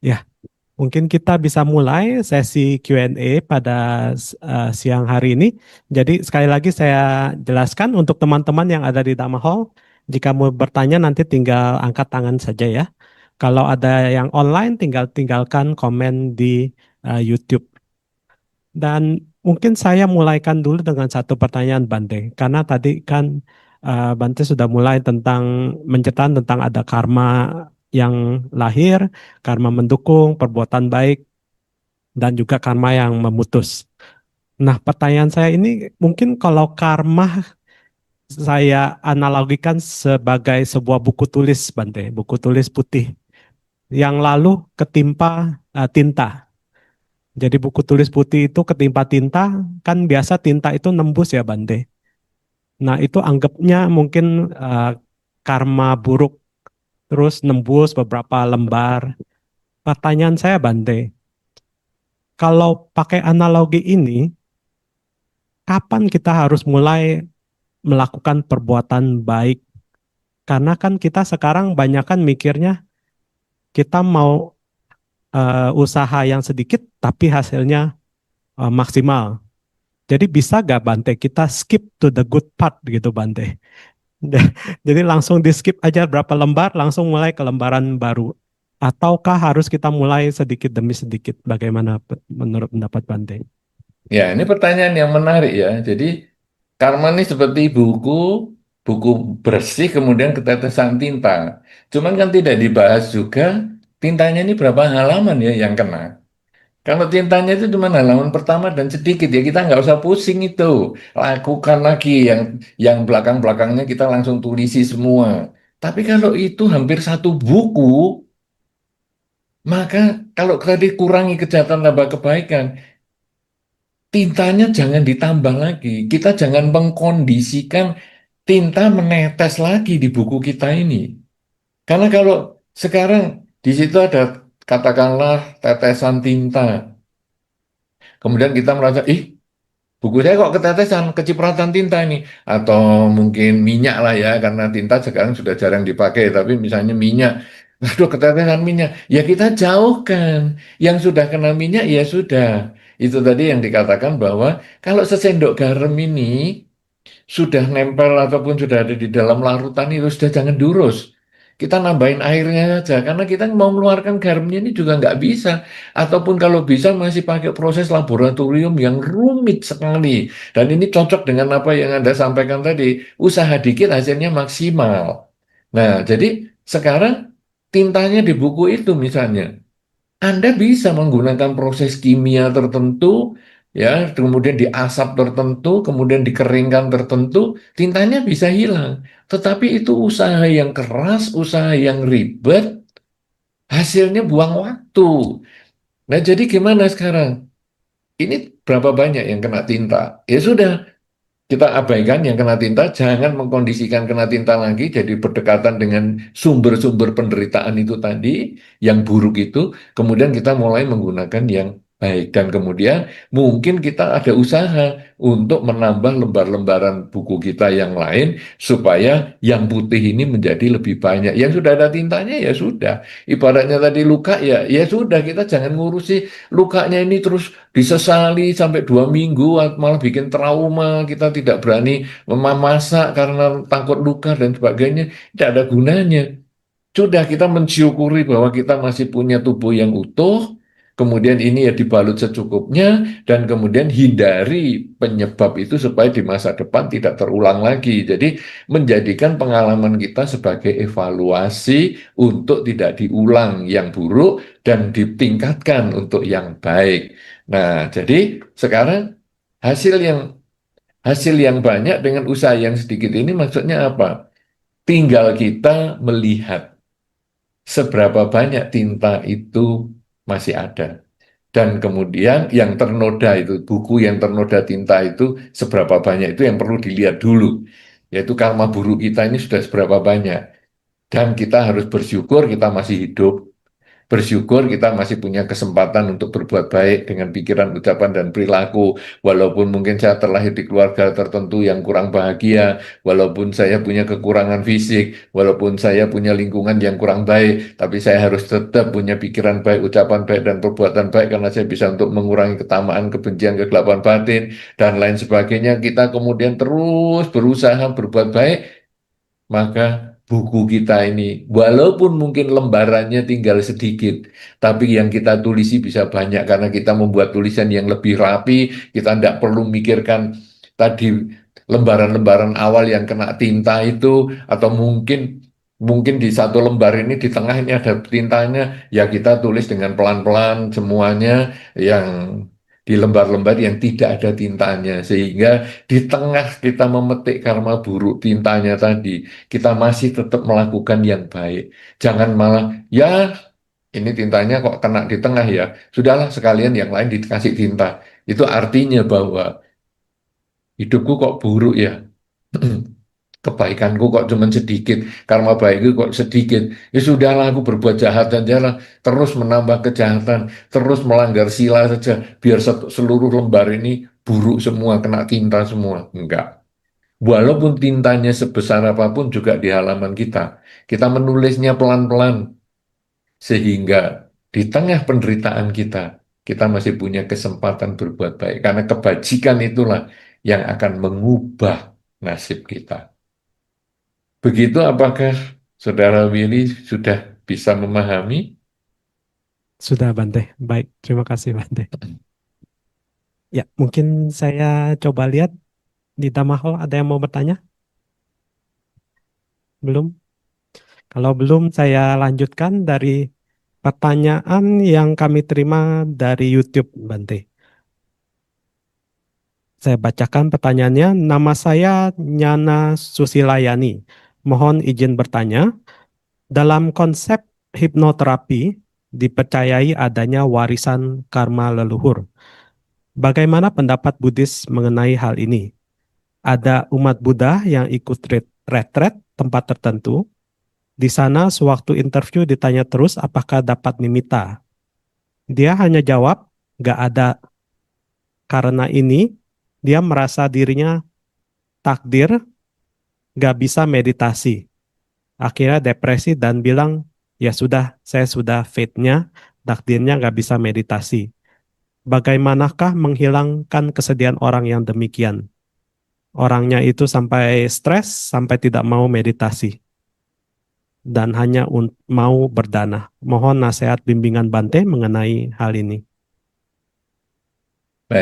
Ya, mungkin kita bisa mulai sesi Q&A pada siang hari ini. Jadi sekali lagi saya jelaskan untuk teman-teman yang ada di Dhamma Hall, jika mau bertanya nanti tinggal angkat tangan saja ya. Kalau ada yang online tinggal tinggalkan komen di YouTube. Dan mungkin saya mulaikan dulu dengan satu pertanyaan Bante, karena tadi kan Bante sudah mulai tentang menceritakan tentang ada karma yang lahir, karma mendukung, perbuatan baik, dan juga karma yang memutus. Nah, pertanyaan saya ini mungkin kalau karma saya analogikan sebagai sebuah buku tulis, Bante, buku tulis putih yang lalu ketimpa tinta. Jadi buku tulis putih itu ketimpa tinta, kan biasa tinta itu nembus ya Bante. Nah itu anggapnya mungkin karma buruk, terus nembus beberapa lembar. Pertanyaan saya Bante, kalau pakai analogi ini, kapan kita harus mulai melakukan perbuatan baik Karena kan kita sekarang banyak kan mikirnya kita mau usaha yang sedikit tapi hasilnya maksimal. Jadi bisa gak Bante kita skip to the good part gitu Bante. Jadi langsung di skip aja berapa lembar langsung mulai ke lembaran baru. Ataukah harus kita mulai sedikit demi sedikit? Bagaimana menurut pendapat Bante? Ya, ini pertanyaan yang menarik ya. Jadi, karma ini seperti buku, buku bersih, kemudian ketetesan tinta. Cuman kan tidak dibahas juga, tintanya ini berapa halaman ya yang kena. Kalau tintanya itu cuma halaman pertama dan sedikit ya, kita nggak usah pusing itu. Lakukan lagi yang belakang-belakangnya kita langsung tulisi semua. Tapi kalau itu hampir satu buku, maka kalau tadi kurangi kejahatan tambah kebaikan, tintanya jangan ditambah lagi. Kita jangan mengkondisikan tinta menetes lagi di buku kita ini. Karena kalau sekarang di situ ada katakanlah tetesan tinta. Kemudian kita merasa, ih, buku saya kok ketetesan, kecipratan tinta ini. Atau mungkin minyak lah ya, karena tinta sekarang sudah jarang dipakai. Tapi misalnya minyak, aduh ketetesan minyak. Ya kita jauhkan. Yang sudah kena minyak, ya sudah. Itu tadi yang dikatakan bahwa kalau sesendok garam ini sudah nempel ataupun sudah ada di dalam larutan itu sudah jangan diurus. Kita nambahin airnya saja karena kita mau mengeluarkan garamnya ini juga nggak bisa. Ataupun kalau bisa masih pakai proses laboratorium yang rumit sekali. Dan ini cocok dengan apa yang Anda sampaikan tadi. Usaha dikit hasilnya maksimal. Nah, jadi sekarang tintanya di buku itu misalnya. Anda bisa menggunakan proses kimia tertentu, ya, kemudian diasap tertentu, kemudian dikeringkan tertentu, tintanya bisa hilang. Tetapi itu usaha yang keras, usaha yang ribet, hasilnya buang waktu. Nah, jadi gimana sekarang? Ini berapa banyak yang kena tinta? Ya sudah, kita abaikan yang kena tinta, jangan mengkondisikan kena tinta lagi, jadi berdekatan dengan sumber-sumber penderitaan itu tadi, yang buruk itu, kemudian kita mulai menggunakan yang baik. Dan kemudian mungkin kita ada usaha untuk menambah lembar-lembaran buku kita yang lain, supaya yang putih ini menjadi lebih banyak. Yang sudah ada tintanya ya sudah. Ibaratnya tadi luka ya sudah, kita jangan ngurusi lukanya ini terus disesali sampai 2 minggu, malah bikin trauma, kita tidak berani memasak karena takut luka dan sebagainya, tidak ada gunanya. Sudah kita mensyukuri bahwa kita masih punya tubuh yang utuh, kemudian ini ya dibalut secukupnya, dan kemudian hindari penyebab itu supaya di masa depan tidak terulang lagi. Jadi menjadikan pengalaman kita sebagai evaluasi untuk tidak diulang yang buruk dan ditingkatkan untuk yang baik. Nah, jadi sekarang hasil yang hasil yang banyak dengan usaha yang sedikit ini maksudnya apa? Tinggal kita melihat seberapa banyak tinta itu masih ada. Dan kemudian yang ternoda itu, buku yang ternoda tinta itu seberapa banyak itu yang perlu dilihat dulu. Yaitu karma buruk kita ini sudah seberapa banyak. Dan kita harus bersyukur kita masih hidup. Bersyukur kita masih punya kesempatan untuk berbuat baik dengan pikiran, ucapan, dan perilaku. Walaupun mungkin saya terlahir di keluarga tertentu yang kurang bahagia, walaupun saya punya kekurangan fisik, walaupun saya punya lingkungan yang kurang baik, tapi saya harus tetap punya pikiran baik, ucapan baik, dan perbuatan baik karena saya bisa untuk mengurangi ketamaan, kebencian, kegelapan batin, dan lain sebagainya. Kita kemudian terus berusaha berbuat baik, maka buku kita ini, walaupun mungkin lembarannya tinggal sedikit, tapi yang kita tulisi bisa banyak karena kita membuat tulisan yang lebih rapi, kita tidak perlu mikirkan tadi lembaran-lembaran awal yang kena tinta itu, atau mungkin mungkin di satu lembar ini di tengah ini ada tintanya, ya kita tulis dengan pelan-pelan semuanya yang di lembar-lembar yang tidak ada tintanya, sehingga di tengah kita memetik karma buruk tintanya tadi, kita masih tetap melakukan yang baik. Jangan malah, ya ini tintanya kok kena di tengah ya, sudahlah sekalian yang lain dikasih tinta. Itu artinya bahwa hidupku kok buruk ya, kebaikanku kok cuma sedikit, karma baikku kok sedikit. Ya sudahlah aku berbuat jahat dan jalan, terus menambah kejahatan, terus melanggar sila saja, biar seluruh lembar ini buruk semua, kena tinta semua. Enggak. Walaupun tintanya sebesar apapun juga di halaman kita. Kita menulisnya pelan-pelan sehingga di tengah penderitaan kita, kita masih punya kesempatan berbuat baik. Karena kebajikan itulah yang akan mengubah nasib kita. Begitu apakah Saudara Willy sudah bisa memahami? Sudah Bante. Baik, terima kasih Bante. Ya, mungkin saya coba lihat di Damaho ada yang mau bertanya? Belum? Kalau belum, saya lanjutkan dari pertanyaan yang kami terima dari YouTube, Bante. Saya bacakan pertanyaannya. Nama saya Nyana Susilayani. Mohon izin bertanya, dalam konsep hipnoterapi dipercayai adanya warisan karma leluhur. Bagaimana pendapat Buddhis mengenai hal ini? Ada umat Buddha yang ikut retret tempat tertentu. Di sana sewaktu interview ditanya terus apakah dapat mimita. Dia hanya jawab, gak ada. Karena ini, dia merasa dirinya takdir, gak bisa meditasi. Akhirnya depresi dan bilang, ya sudah, saya sudah fate-nya, takdirnya gak bisa meditasi. Bagaimanakah menghilangkan kesedihan orang yang demikian? Orangnya itu sampai stres, sampai tidak mau meditasi, dan hanya mau berdana. Mohon nasihat bimbingan Bante mengenai hal ini.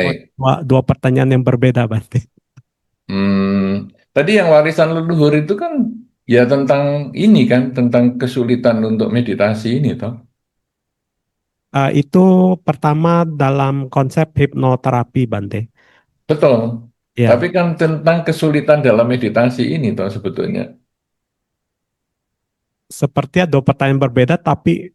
Oh, Baik. dua pertanyaan yang berbeda, Bante. Tadi yang warisan leluhur itu kan ya tentang ini kan, tentang kesulitan untuk meditasi ini toh. Itu pertama dalam konsep hipnoterapi, Bante. Betul. Tapi Ya, kan tentang kesulitan dalam meditasi ini toh sebetulnya. sepertinya dua pertanyaan berbeda, tapi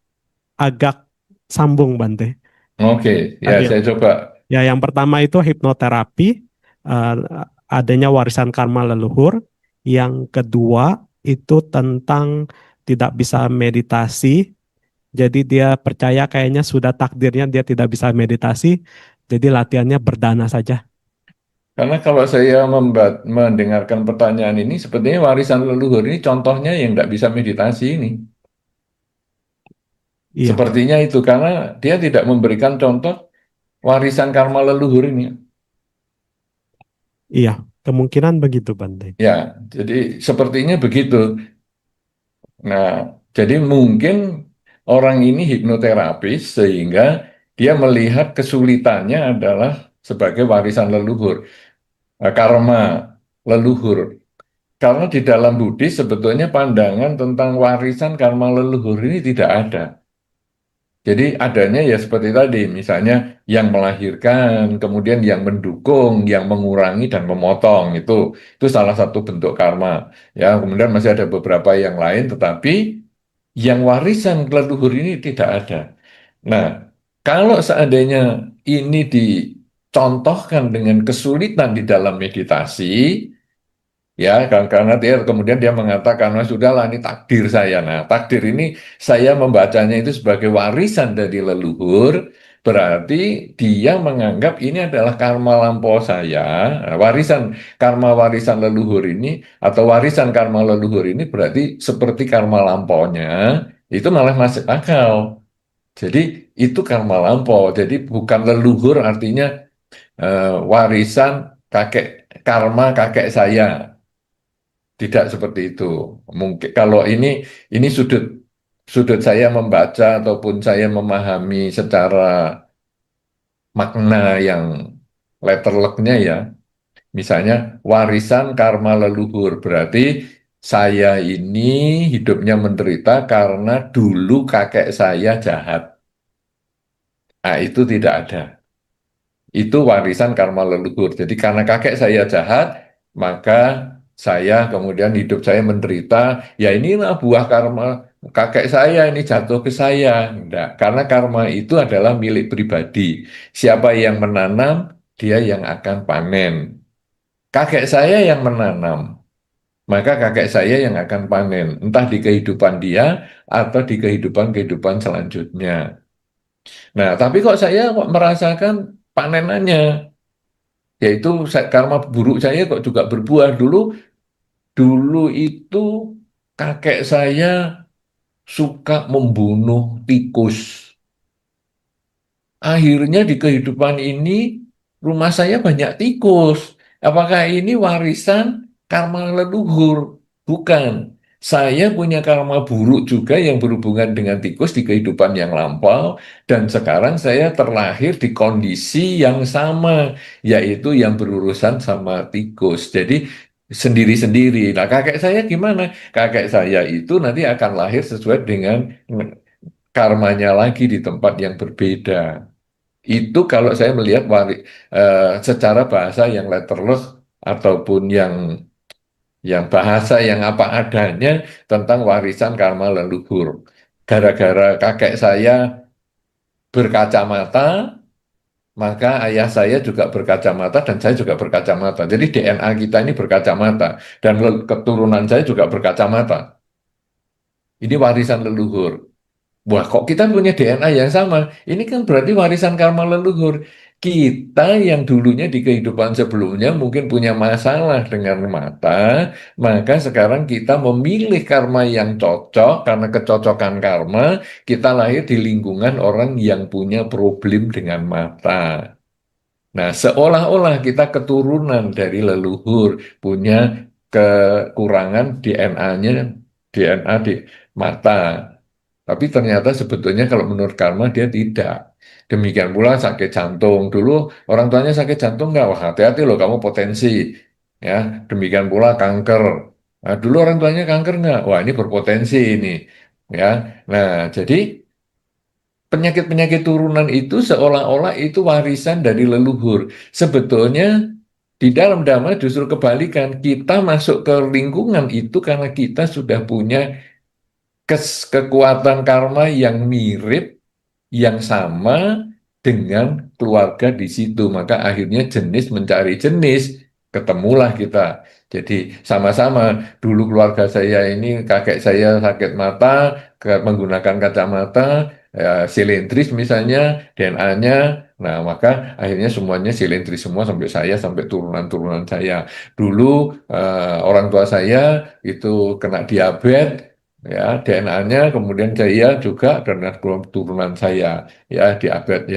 agak sambung, Bante. Oke, ya Adil. saya coba. Ya, yang pertama itu hipnoterapi, eh, adanya warisan karma leluhur. Yang kedua itu tentang tidak bisa meditasi. Jadi dia percaya kayaknya sudah takdirnya dia tidak bisa meditasi. Jadi latihannya berdana saja. Karena kalau saya mendengarkan pertanyaan ini, sepertinya warisan leluhur ini contohnya yang nggak bisa meditasi ini. Iya, Sepertinya itu karena dia tidak memberikan contoh warisan karma leluhur ini. iya, kemungkinan begitu, Bante. Ya, jadi sepertinya begitu. Nah, jadi mungkin orang ini hipnoterapis sehingga dia melihat kesulitannya adalah sebagai warisan leluhur, karma leluhur. Karena di dalam Buddhis sebetulnya pandangan tentang warisan karma leluhur ini tidak ada. Jadi adanya ya seperti tadi, misalnya yang melahirkan, kemudian yang mendukung, yang mengurangi dan memotong itu salah satu bentuk karma. Ya, kemudian masih ada beberapa yang lain, tetapi yang warisan leluhur ini tidak ada. Nah, kalau seandainya ini dicontohkan dengan kesulitan di dalam meditasi, ya, karena dia kemudian dia mengatakan, "Mas, sudahlah ini takdir saya." Nah, takdir ini saya membacanya itu sebagai warisan dari leluhur, berarti dia menganggap ini adalah karma lampau saya. Nah, karma warisan leluhur ini atau warisan karma leluhur ini berarti seperti karma lampaunya itu malah masuk akal. Jadi itu karma lampau. Jadi bukan leluhur artinya warisan kakek karma kakek saya. Tidak seperti itu. Mungkin kalau ini sudut sudut saya membaca ataupun saya memahami secara makna yang letterleknya ya. Misalnya warisan karma leluhur berarti saya ini hidupnya menderita karena dulu kakek saya jahat. Nah, itu tidak ada. Itu warisan karma leluhur. Jadi karena kakek saya jahat, maka saya kemudian hidup saya menderita. Ya inilah buah karma kakek saya ini jatuh ke saya. Enggak, karena karma itu adalah milik pribadi. Siapa yang menanam, dia yang akan panen. Kakek saya yang menanam, maka kakek saya yang akan panen. Entah di kehidupan dia atau di kehidupan-kehidupan selanjutnya. Nah, tapi kok saya kok merasakan panenannya? yaitu karma buruk saya kok juga berbuah. Dulu itu kakek saya suka membunuh tikus. Akhirnya di kehidupan ini rumah saya banyak tikus. Apakah ini warisan karma leluhur? Bukan. Saya punya karma buruk juga yang berhubungan dengan tikus di kehidupan yang lampau, dan sekarang saya terlahir di kondisi yang sama, yaitu yang berurusan sama tikus. Jadi sendiri-sendiri. Nah, kakek saya gimana? Kakek saya itu nanti akan lahir sesuai dengan karmanya lagi di tempat yang berbeda. Itu kalau saya melihat secara bahasa yang letterless ataupun yang bahasa yang apa adanya tentang warisan karma leluhur. Gara-gara kakek saya berkacamata, maka ayah saya juga berkacamata dan saya juga berkacamata. Jadi DNA kita ini berkacamata dan keturunan saya juga berkacamata. Ini warisan leluhur. Wah, kok kita punya DNA yang sama? Ini kan berarti warisan karma leluhur. Kita yang dulunya di kehidupan sebelumnya mungkin punya masalah dengan mata, maka sekarang kita memilih karma yang cocok karena kecocokan karma, kita lahir di lingkungan orang yang punya problem dengan mata. Nah, seolah-olah kita keturunan dari leluhur, punya kekurangan DNA-nya, DNA di mata. Tapi ternyata sebetulnya kalau menurut karma dia tidak. Demikian pula sakit jantung. Dulu orang tuanya sakit jantung nggak? Wah, hati-hati loh kamu potensi. Ya, demikian pula kanker. Nah, dulu orang tuanya kanker nggak? Wah, ini berpotensi ini. Ya, nah jadi penyakit-penyakit turunan itu seolah-olah itu warisan dari leluhur. Sebetulnya di dalam dhamma justru kebalikan. Kita masuk ke lingkungan itu karena kita sudah punya kekuatan karma yang mirip, yang sama dengan keluarga di situ. Maka akhirnya jenis mencari jenis, ketemulah kita. Jadi sama-sama dulu keluarga saya ini kakek saya sakit mata, menggunakan kacamata, silindris misalnya, DNA-nya. Nah, maka akhirnya semuanya silindris semua sampai saya, sampai turunan-turunan saya. Dulu orang tua saya itu kena diabetes, ya DNA-nya, kemudian saya juga dan turunan saya ya diabetes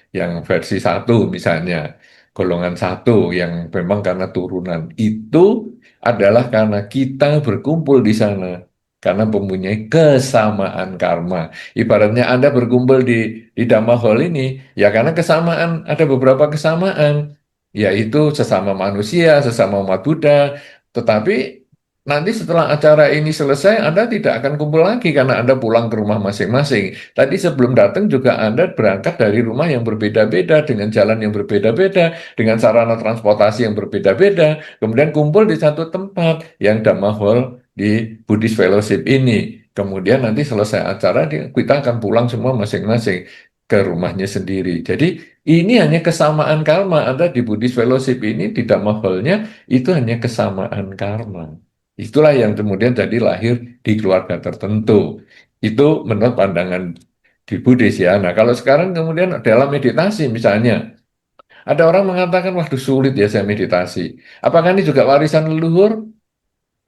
yang versi satu misalnya, golongan satu yang memang karena turunan itu adalah karena kita berkumpul di sana karena mempunyai kesamaan karma. Ibaratnya Anda berkumpul di Dhamma Hall ini ya karena kesamaan, ada beberapa kesamaan, yaitu sesama manusia, sesama umat Buddha, tetapi nanti setelah acara ini selesai, Anda tidak akan kumpul lagi karena Anda pulang ke rumah masing-masing. Tadi sebelum datang juga Anda berangkat dari rumah yang berbeda-beda, dengan jalan yang berbeda-beda, dengan sarana transportasi yang berbeda-beda, kemudian kumpul di satu tempat yang Dhamma Hall di Buddhist Fellowship ini. Kemudian nanti selesai acara, kita akan pulang semua masing-masing ke rumahnya sendiri. Jadi ini hanya kesamaan karma. Anda di Buddhist Fellowship ini, di Dhamma Hall-nya, itu hanya kesamaan karma. Itulah yang kemudian jadi lahir di keluarga tertentu. Itu menurut pandangan di Buddhis ya. Nah, kalau sekarang kemudian dalam meditasi misalnya, ada orang mengatakan, waduh sulit ya saya meditasi. Apakah ini juga warisan leluhur?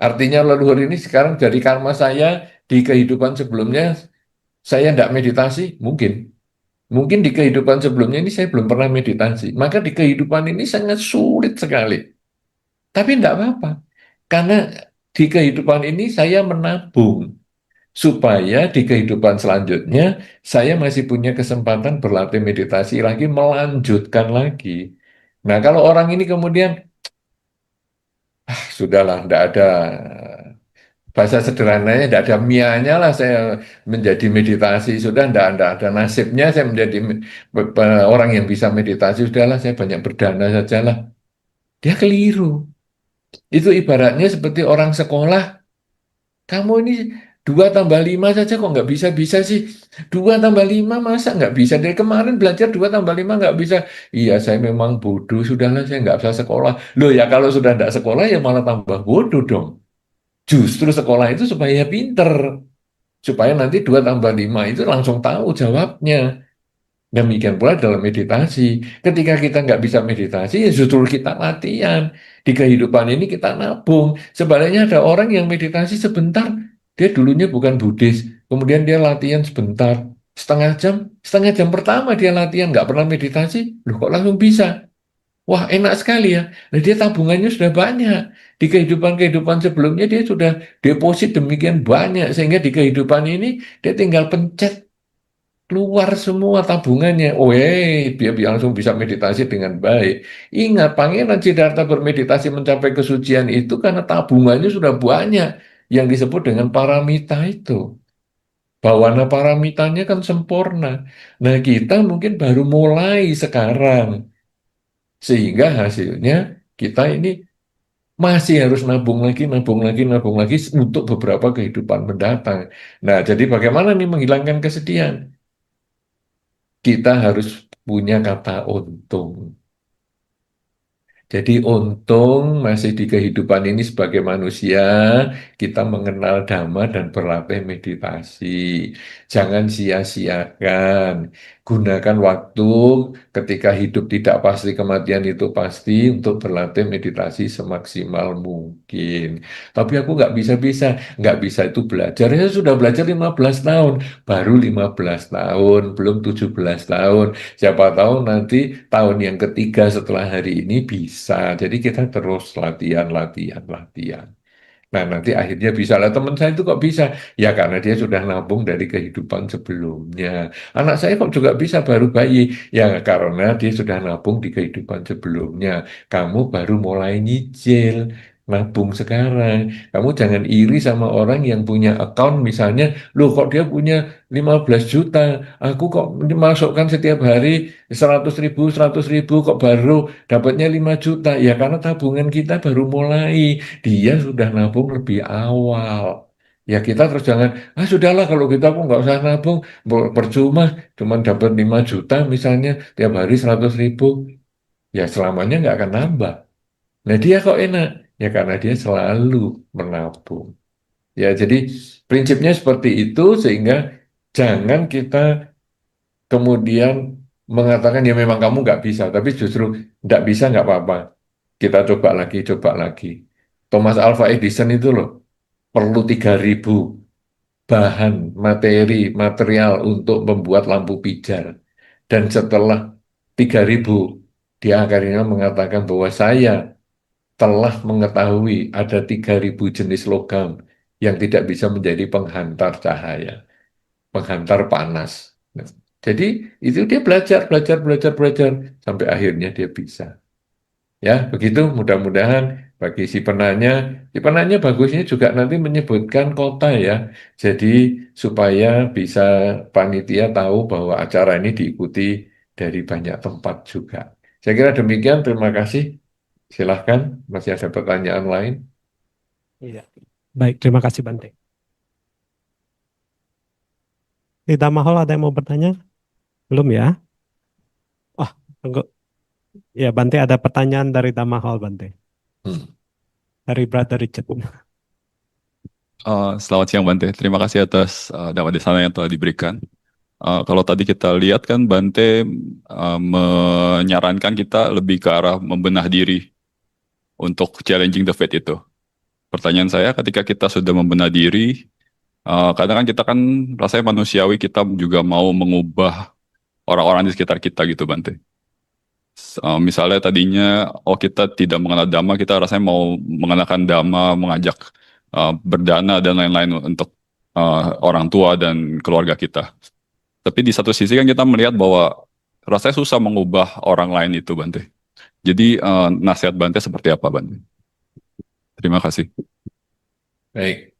Artinya leluhur ini sekarang dari karma saya di kehidupan sebelumnya, saya tidak meditasi? Mungkin. Mungkin di kehidupan sebelumnya ini saya belum pernah meditasi. Maka di kehidupan ini sangat sulit sekali. Tapi tidak apa-apa. Karena di kehidupan ini saya menabung supaya di kehidupan selanjutnya saya masih punya kesempatan berlatih meditasi lagi, melanjutkan lagi. Nah, kalau orang ini kemudian, sudahlah, tidak ada bahasa sederhananya, tidak ada mianya lah saya menjadi meditasi, sudah tidak ada nasibnya saya menjadi orang yang bisa meditasi, sudahlah saya banyak berdana sajalah. Dia keliru. Itu ibaratnya seperti orang sekolah. Kamu ini 2 tambah 5 saja kok nggak bisa-bisa sih. 2 tambah 5 masa nggak bisa? Dari kemarin belajar 2 tambah 5 nggak bisa. Iya, saya memang bodoh. Sudahlah, saya nggak usah sekolah. Loh ya, kalau sudah nggak sekolah ya malah tambah bodoh dong. Justru sekolah itu supaya pinter. Supaya nanti 2 tambah 5 itu langsung tahu jawabnya. Demikian pula dalam meditasi. Ketika kita nggak bisa meditasi, ya justru kita latihan. Di kehidupan ini kita nabung. Sebaliknya ada orang yang meditasi sebentar, dia dulunya bukan Buddhis, kemudian dia latihan sebentar, setengah jam pertama dia latihan, nggak pernah meditasi, loh kok langsung bisa? Wah enak sekali ya. Nah, dia tabungannya sudah banyak. Di kehidupan-kehidupan sebelumnya dia sudah deposit demikian banyak, sehingga di kehidupan ini dia tinggal pencet keluar semua tabungannya. Oh, dia langsung bisa meditasi dengan baik. Ingat, Pangeran Siddhartha bermeditasi mencapai kesucian itu karena tabungannya sudah banyak yang disebut dengan paramita itu. Bawana paramitanya kan sempurna. Nah, kita mungkin baru mulai sekarang. Sehingga hasilnya kita ini masih harus nabung lagi, nabung lagi, nabung lagi untuk beberapa kehidupan mendatang. Nah, jadi bagaimana nih menghilangkan kesedihan? Kita harus punya kata untung. Jadi untung masih di kehidupan ini sebagai manusia, kita mengenal dhamma dan berlatih meditasi. Jangan sia-siakan. Gunakan waktu ketika hidup tidak pasti, kematian itu pasti, untuk berlatih meditasi semaksimal mungkin. Tapi aku nggak bisa itu belajar. Saya sudah belajar 15 tahun, baru 15 tahun, belum 17 tahun. Siapa tahu nanti tahun yang ketiga setelah hari ini bisa. Jadi kita terus latihan, latihan, latihan. Nah, nanti akhirnya bisa lah. Teman saya itu kok bisa? Ya karena dia sudah nabung dari kehidupan sebelumnya. Anak saya kok juga bisa baru bayi? Ya karena dia sudah nabung di kehidupan sebelumnya. Kamu baru mulai nyicil. Nabung sekarang. Kamu jangan iri sama orang yang punya account misalnya, loh kok dia punya 15 juta, aku kok masukkan setiap hari 100 ribu, 100 ribu, kok baru dapatnya 5 juta. Ya karena tabungan kita baru mulai, dia sudah nabung lebih awal. Ya kita terus jangan, sudahlah kalau gitu aku nggak usah nabung, percuma, cuman dapat 5 juta misalnya, tiap hari 100 ribu, ya selamanya nggak akan nambah. Nah dia kok enak? Ya karena dia selalu menabung. Ya jadi prinsipnya seperti itu, sehingga jangan kita kemudian mengatakan ya memang kamu nggak bisa, tapi justru nggak bisa nggak apa-apa. Kita coba lagi, coba lagi. Thomas Alva Edison itu loh, perlu 3.000 bahan material untuk membuat lampu pijar. Dan setelah 3.000, dia akhirnya mengatakan bahwa saya telah mengetahui ada 3.000 jenis logam yang tidak bisa menjadi penghantar cahaya, penghantar panas. Nah, jadi itu dia belajar, belajar, belajar, belajar sampai akhirnya dia bisa. Ya, begitu mudah-mudahan bagi si penanya bagusnya juga nanti menyebutkan kota ya. Jadi supaya bisa panitia tahu bahwa acara ini diikuti dari banyak tempat juga. Saya kira demikian, terima kasih. Silahkan, masih ada pertanyaan lain? Iya. Baik, terima kasih Bante. Di Mahol ada yang mau bertanya? Belum ya? Oh, tunggu. Ya, Bante ada pertanyaan dari Mahol, Bante. Hmm. Dari Brother Richard. Selamat siang Bante, terima kasih atas dakwah di sana yang telah diberikan. Kalau tadi kita lihat kan Bante menyarankan kita lebih ke arah membenah diri untuk challenging the fate itu. Pertanyaan saya, ketika kita sudah membenah diri, kadang kan kita kan rasanya manusiawi, kita juga mau mengubah orang-orang di sekitar kita gitu Bante. Misalnya tadinya, kita tidak mengenal Dhamma, kita rasanya mau mengenakan Dhamma, mengajak berdana dan lain-lain untuk orang tua dan keluarga kita. Tapi di satu sisi kan kita melihat bahwa rasanya susah mengubah orang lain itu, Bante. Jadi nasihat Bante seperti apa, Bante? Terima kasih. Baik,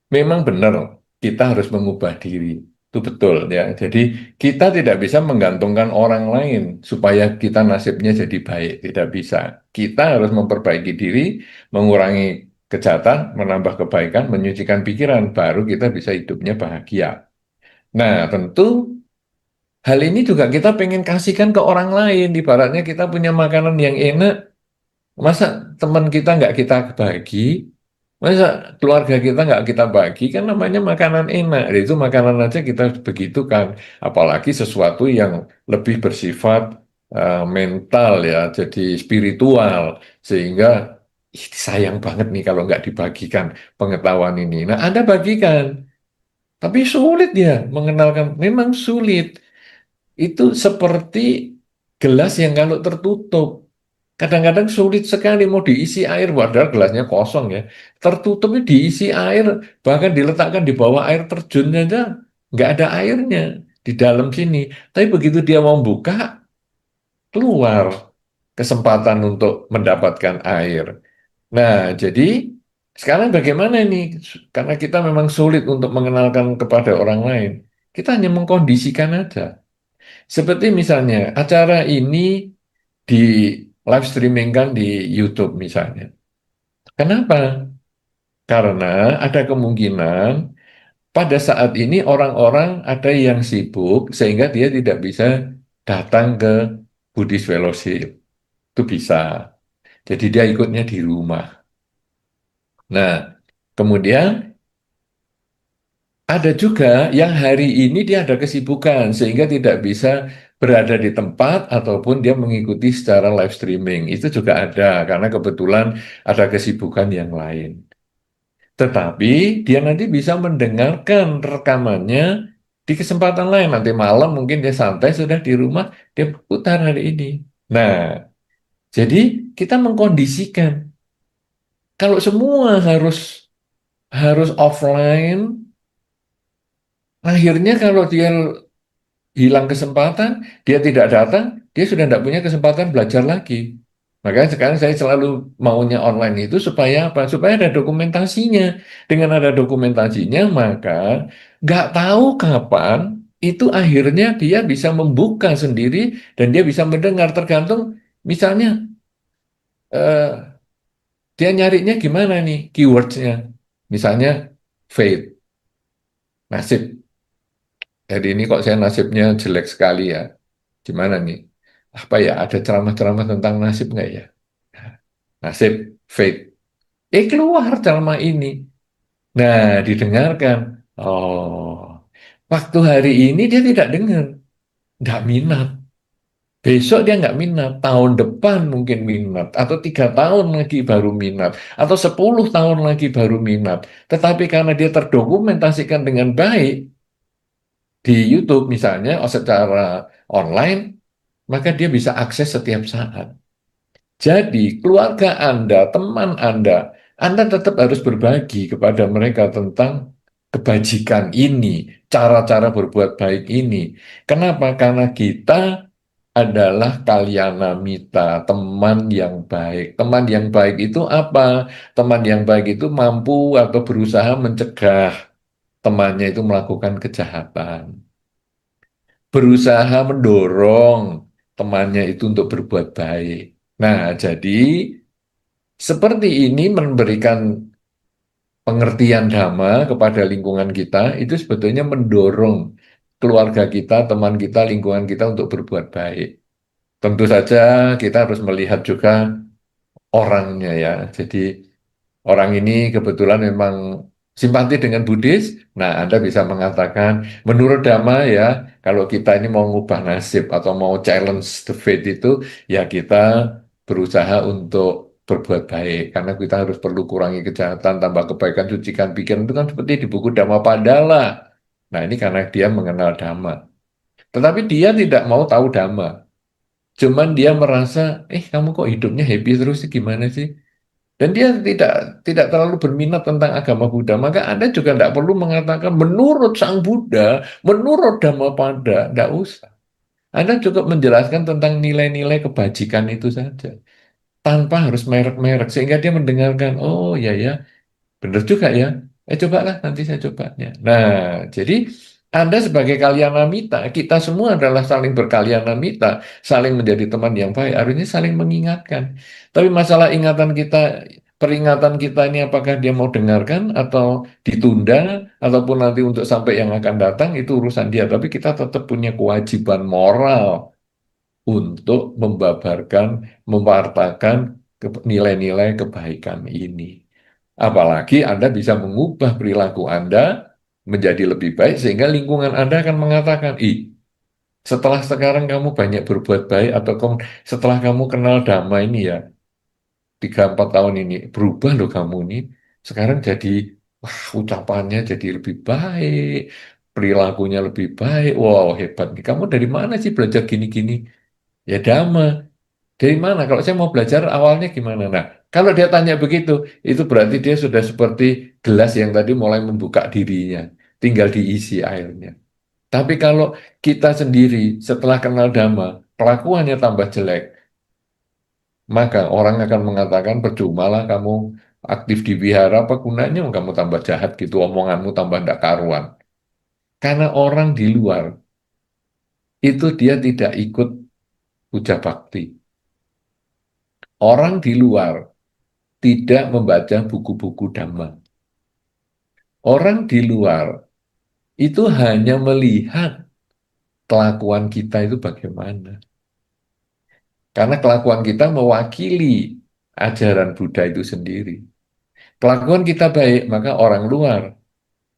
memang benar kita harus mengubah diri. Itu betul ya. Jadi kita tidak bisa menggantungkan orang lain supaya kita nasibnya jadi baik. Tidak bisa. Kita harus memperbaiki diri, mengurangi kejahatan, menambah kebaikan, menyucikan pikiran. Baru kita bisa hidupnya bahagia. Nah, tentu hal ini juga kita pengen kasihkan ke orang lain. Ibaratnya kita punya makanan yang enak, masa teman kita nggak kita bagi? Masa keluarga kita nggak kita bagi, kan namanya makanan enak. Itu makanan aja kita begitu kan. Apalagi sesuatu yang lebih bersifat mental ya, jadi spiritual. Sehingga sayang banget nih kalau nggak dibagikan pengetahuan ini. Nah, Anda bagikan. Tapi sulit ya mengenalkan, memang sulit. Itu seperti gelas yang kalau tertutup. Kadang-kadang sulit sekali mau diisi air, padahal gelasnya kosong ya. Tertutupnya diisi air, bahkan diletakkan di bawah air terjun aja, nggak ada airnya di dalam sini. Tapi begitu dia mau buka, keluar kesempatan untuk mendapatkan air. Nah, jadi sekarang bagaimana ini? Karena kita memang sulit untuk mengenalkan kepada orang lain. Kita hanya mengkondisikan aja. Seperti misalnya acara ini di live streaming kan di YouTube misalnya. Kenapa? Karena ada kemungkinan pada saat ini orang-orang ada yang sibuk sehingga dia tidak bisa datang ke Buddhist Fellowship. Itu bisa. Jadi dia ikutnya di rumah. Nah, kemudian ada juga yang hari ini dia ada kesibukan sehingga tidak bisa berada di tempat ataupun dia mengikuti secara live streaming. Itu juga ada karena kebetulan ada kesibukan yang lain. Tetapi dia nanti bisa mendengarkan rekamannya di kesempatan lain. Nanti malam mungkin dia santai sudah di rumah, dia putar hari ini. Nah, jadi kita mengkondisikan. Kalau semua harus harus offline, akhirnya kalau dia hilang kesempatan, dia tidak datang, dia sudah tidak punya kesempatan belajar lagi. Makanya sekarang saya selalu maunya online itu supaya apa? Supaya ada dokumentasinya. Dengan ada dokumentasinya, maka nggak tahu kapan itu akhirnya dia bisa membuka sendiri dan dia bisa mendengar tergantung misalnya eh, dia nyarinya gimana nih keywordsnya. Misalnya fate, nasib. Jadi ini kok saya nasibnya jelek sekali ya. Gimana nih? Apa ya? Ada ceramah-ceramah tentang nasib nggak ya? Nasib, fate. Keluar ceramah ini. Nah, didengarkan. Oh, waktu hari ini dia tidak dengar, nggak minat. Besok dia nggak minat, tahun depan mungkin minat, atau 3 tahun lagi baru minat, atau 10 tahun lagi baru minat. Tetapi karena dia terdokumentasikan dengan baik di YouTube misalnya, secara online, maka dia bisa akses setiap saat. Jadi, keluarga Anda, teman Anda tetap harus berbagi kepada mereka tentang kebajikan ini, cara-cara berbuat baik ini. Kenapa? Karena kita adalah kalyana mita, teman yang baik. Teman yang baik itu apa? Teman yang baik itu mampu atau berusaha mencegah temannya itu melakukan kejahatan. Berusaha mendorong temannya itu untuk berbuat baik. Nah, jadi seperti ini memberikan pengertian dhamma kepada lingkungan kita, itu sebetulnya mendorong keluarga kita, teman kita, lingkungan kita untuk berbuat baik. Tentu saja kita harus melihat juga orangnya ya. Jadi orang ini kebetulan memang simpati dengan Buddhis. Nah, Anda bisa mengatakan, menurut Dhamma ya, kalau kita ini mau ngubah nasib atau mau challenge the fate itu, ya kita berusaha untuk berbuat baik. Karena kita harus perlu kurangi kejahatan, tambah kebaikan, sucikan pikiran. Itu kan seperti di buku Dhammapada. Nah, ini karena dia mengenal Dhamma. Tetapi dia tidak mau tahu Dhamma. Cuman dia merasa, kamu kok hidupnya happy terus sih, gimana sih? Dan dia tidak terlalu berminat tentang agama Buddha, maka Anda juga tidak perlu mengatakan menurut Sang Buddha, menurut Dhammapada, tidak usah. Anda cukup menjelaskan tentang nilai-nilai kebajikan itu saja, tanpa harus merek-merek, sehingga dia mendengarkan, oh ya ya, benar juga ya. Cobalah nanti saya cobanya. Nah, jadi Anda sebagai kalyanamita, kita semua adalah saling berkalyanamita, saling menjadi teman yang baik, harusnya saling mengingatkan. Tapi masalah ingatan kita, peringatan kita ini apakah dia mau dengarkan atau ditunda, ataupun nanti untuk sampai yang akan datang, itu urusan dia. Tapi kita tetap punya kewajiban moral untuk membabarkan, mewartakan nilai-nilai kebaikan ini. Apalagi Anda bisa mengubah perilaku Anda menjadi lebih baik sehingga lingkungan Anda akan mengatakan, ih, setelah sekarang kamu banyak berbuat baik atau setelah kamu kenal Dhamma ini ya, 3-4 tahun ini, berubah loh kamu ini. Sekarang jadi, wah, ucapannya jadi lebih baik, perilakunya lebih baik. Wow, hebat nih. Kamu dari mana sih belajar gini-gini? Ya Dhamma. Dari mana? Kalau saya mau belajar awalnya gimana? Nah, kalau dia tanya begitu, itu berarti dia sudah seperti gelas yang tadi mulai membuka dirinya, tinggal diisi airnya. Tapi kalau kita sendiri setelah kenal Dhamma, kelakuannya tambah jelek, maka orang akan mengatakan percumalah kamu aktif di wihara, apa gunanya kamu tambah jahat gitu, omonganmu tambah ndak karuan. Karena orang di luar itu dia tidak ikut puja bakti. Orang di luar tidak membaca buku-buku Dhamma. Orang di luar itu hanya melihat kelakuan kita itu bagaimana. Karena kelakuan kita mewakili ajaran Buddha itu sendiri. Kelakuan kita baik, maka orang luar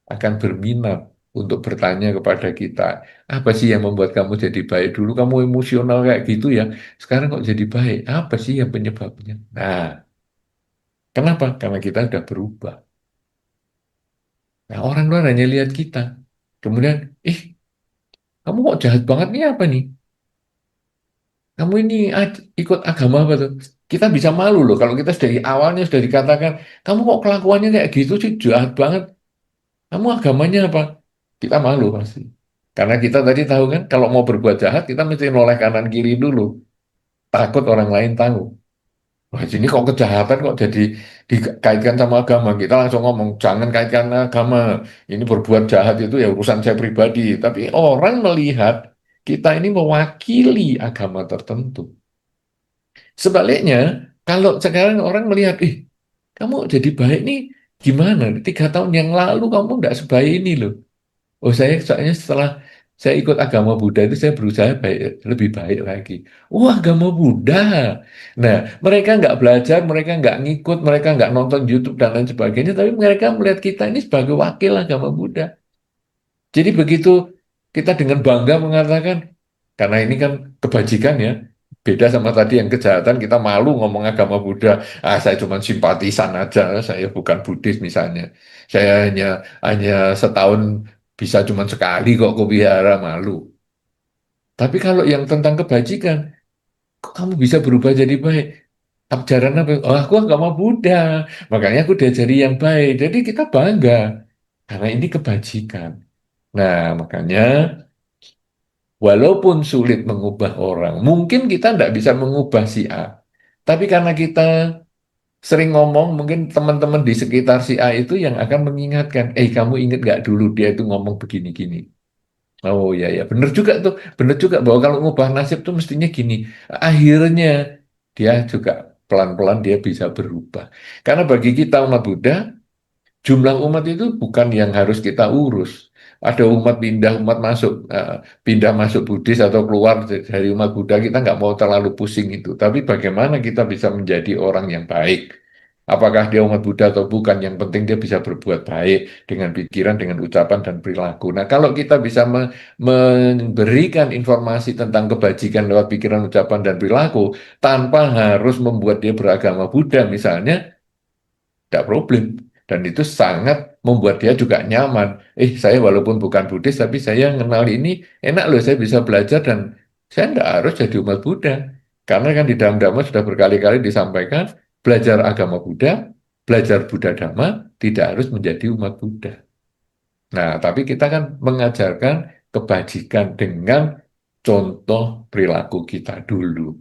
akan berminat untuk bertanya kepada kita, apa sih yang membuat kamu jadi baik? Dulu kamu emosional kayak gitu ya, sekarang kok jadi baik? Apa sih yang penyebabnya? Nah, kenapa? Karena kita sudah berubah. Nah, orang luar hanya lihat kita. Kemudian, kamu kok jahat banget nih apa nih? Kamu ini ikut agama apa tuh? Kita bisa malu loh kalau kita dari awalnya sudah dikatakan, kamu kok kelakuannya kayak gitu sih, jahat banget. Kamu agamanya apa? Kita malu pasti. Karena kita tadi tahu kan, kalau mau berbuat jahat, kita mesti noleh kanan kiri dulu. Takut orang lain tahu. Wah, sini kok kejahatan kok jadi dikaitkan sama agama. Kita langsung ngomong, jangan kaitkan agama. Ini berbuat jahat itu ya urusan saya pribadi. Tapi orang melihat kita ini mewakili agama tertentu. Sebaliknya, kalau sekarang orang melihat, kamu jadi baik nih, gimana? 3 tahun yang lalu kamu nggak sebaik ini loh. Oh, soalnya setelah saya ikut agama Buddha itu saya berusaha lebih baik lagi. Oh, agama Buddha. Nah, mereka nggak belajar, mereka nggak ngikut, mereka nggak nonton YouTube dan lain sebagainya, tapi mereka melihat kita ini sebagai wakil agama Buddha. Jadi begitu kita dengan bangga mengatakan, karena ini kan kebajikan ya, beda sama tadi yang kejahatan, kita malu ngomong agama Buddha. Saya cuma simpatisan aja, saya bukan Buddhis misalnya. Saya hanya setahun bisa cuma sekali kok ke wihara, malu. Tapi kalau yang tentang kebajikan, kok kamu bisa berubah jadi baik? Ajaran apa? Oh, aku agama Buddha, makanya aku diajari yang baik. Jadi kita bangga, karena ini kebajikan. Nah, makanya walaupun sulit mengubah orang, mungkin kita tidak bisa mengubah si A. Tapi karena kita sering ngomong, mungkin teman-teman di sekitar si A itu yang akan mengingatkan, kamu ingat nggak dulu dia itu ngomong begini-gini. Oh ya ya, benar juga tuh, benar juga bahwa kalau ngubah nasib tuh mestinya gini. Akhirnya dia juga pelan-pelan dia bisa berubah. Karena bagi kita umat Buddha, jumlah umat itu bukan yang harus kita urus. Ada umat pindah, umat masuk, pindah masuk Buddhis atau keluar dari umat Buddha, kita nggak mau terlalu pusing itu. Tapi bagaimana kita bisa menjadi orang yang baik? Apakah dia umat Buddha atau bukan? Yang penting dia bisa berbuat baik dengan pikiran, dengan ucapan, dan perilaku. Nah, kalau kita bisa memberikan informasi tentang kebajikan lewat pikiran, ucapan, dan perilaku, tanpa harus membuat dia beragama Buddha misalnya, tidak problem. Dan itu sangat membuat dia juga nyaman. Saya walaupun bukan Buddhis, tapi saya kenal ini enak loh, saya bisa belajar dan saya tidak harus jadi umat Buddha. Karena kan di dalam Dhamma sudah berkali-kali disampaikan, belajar agama Buddha, belajar Buddha Dhamma, tidak harus menjadi umat Buddha. Nah, tapi kita kan mengajarkan kebajikan dengan contoh perilaku kita dulu.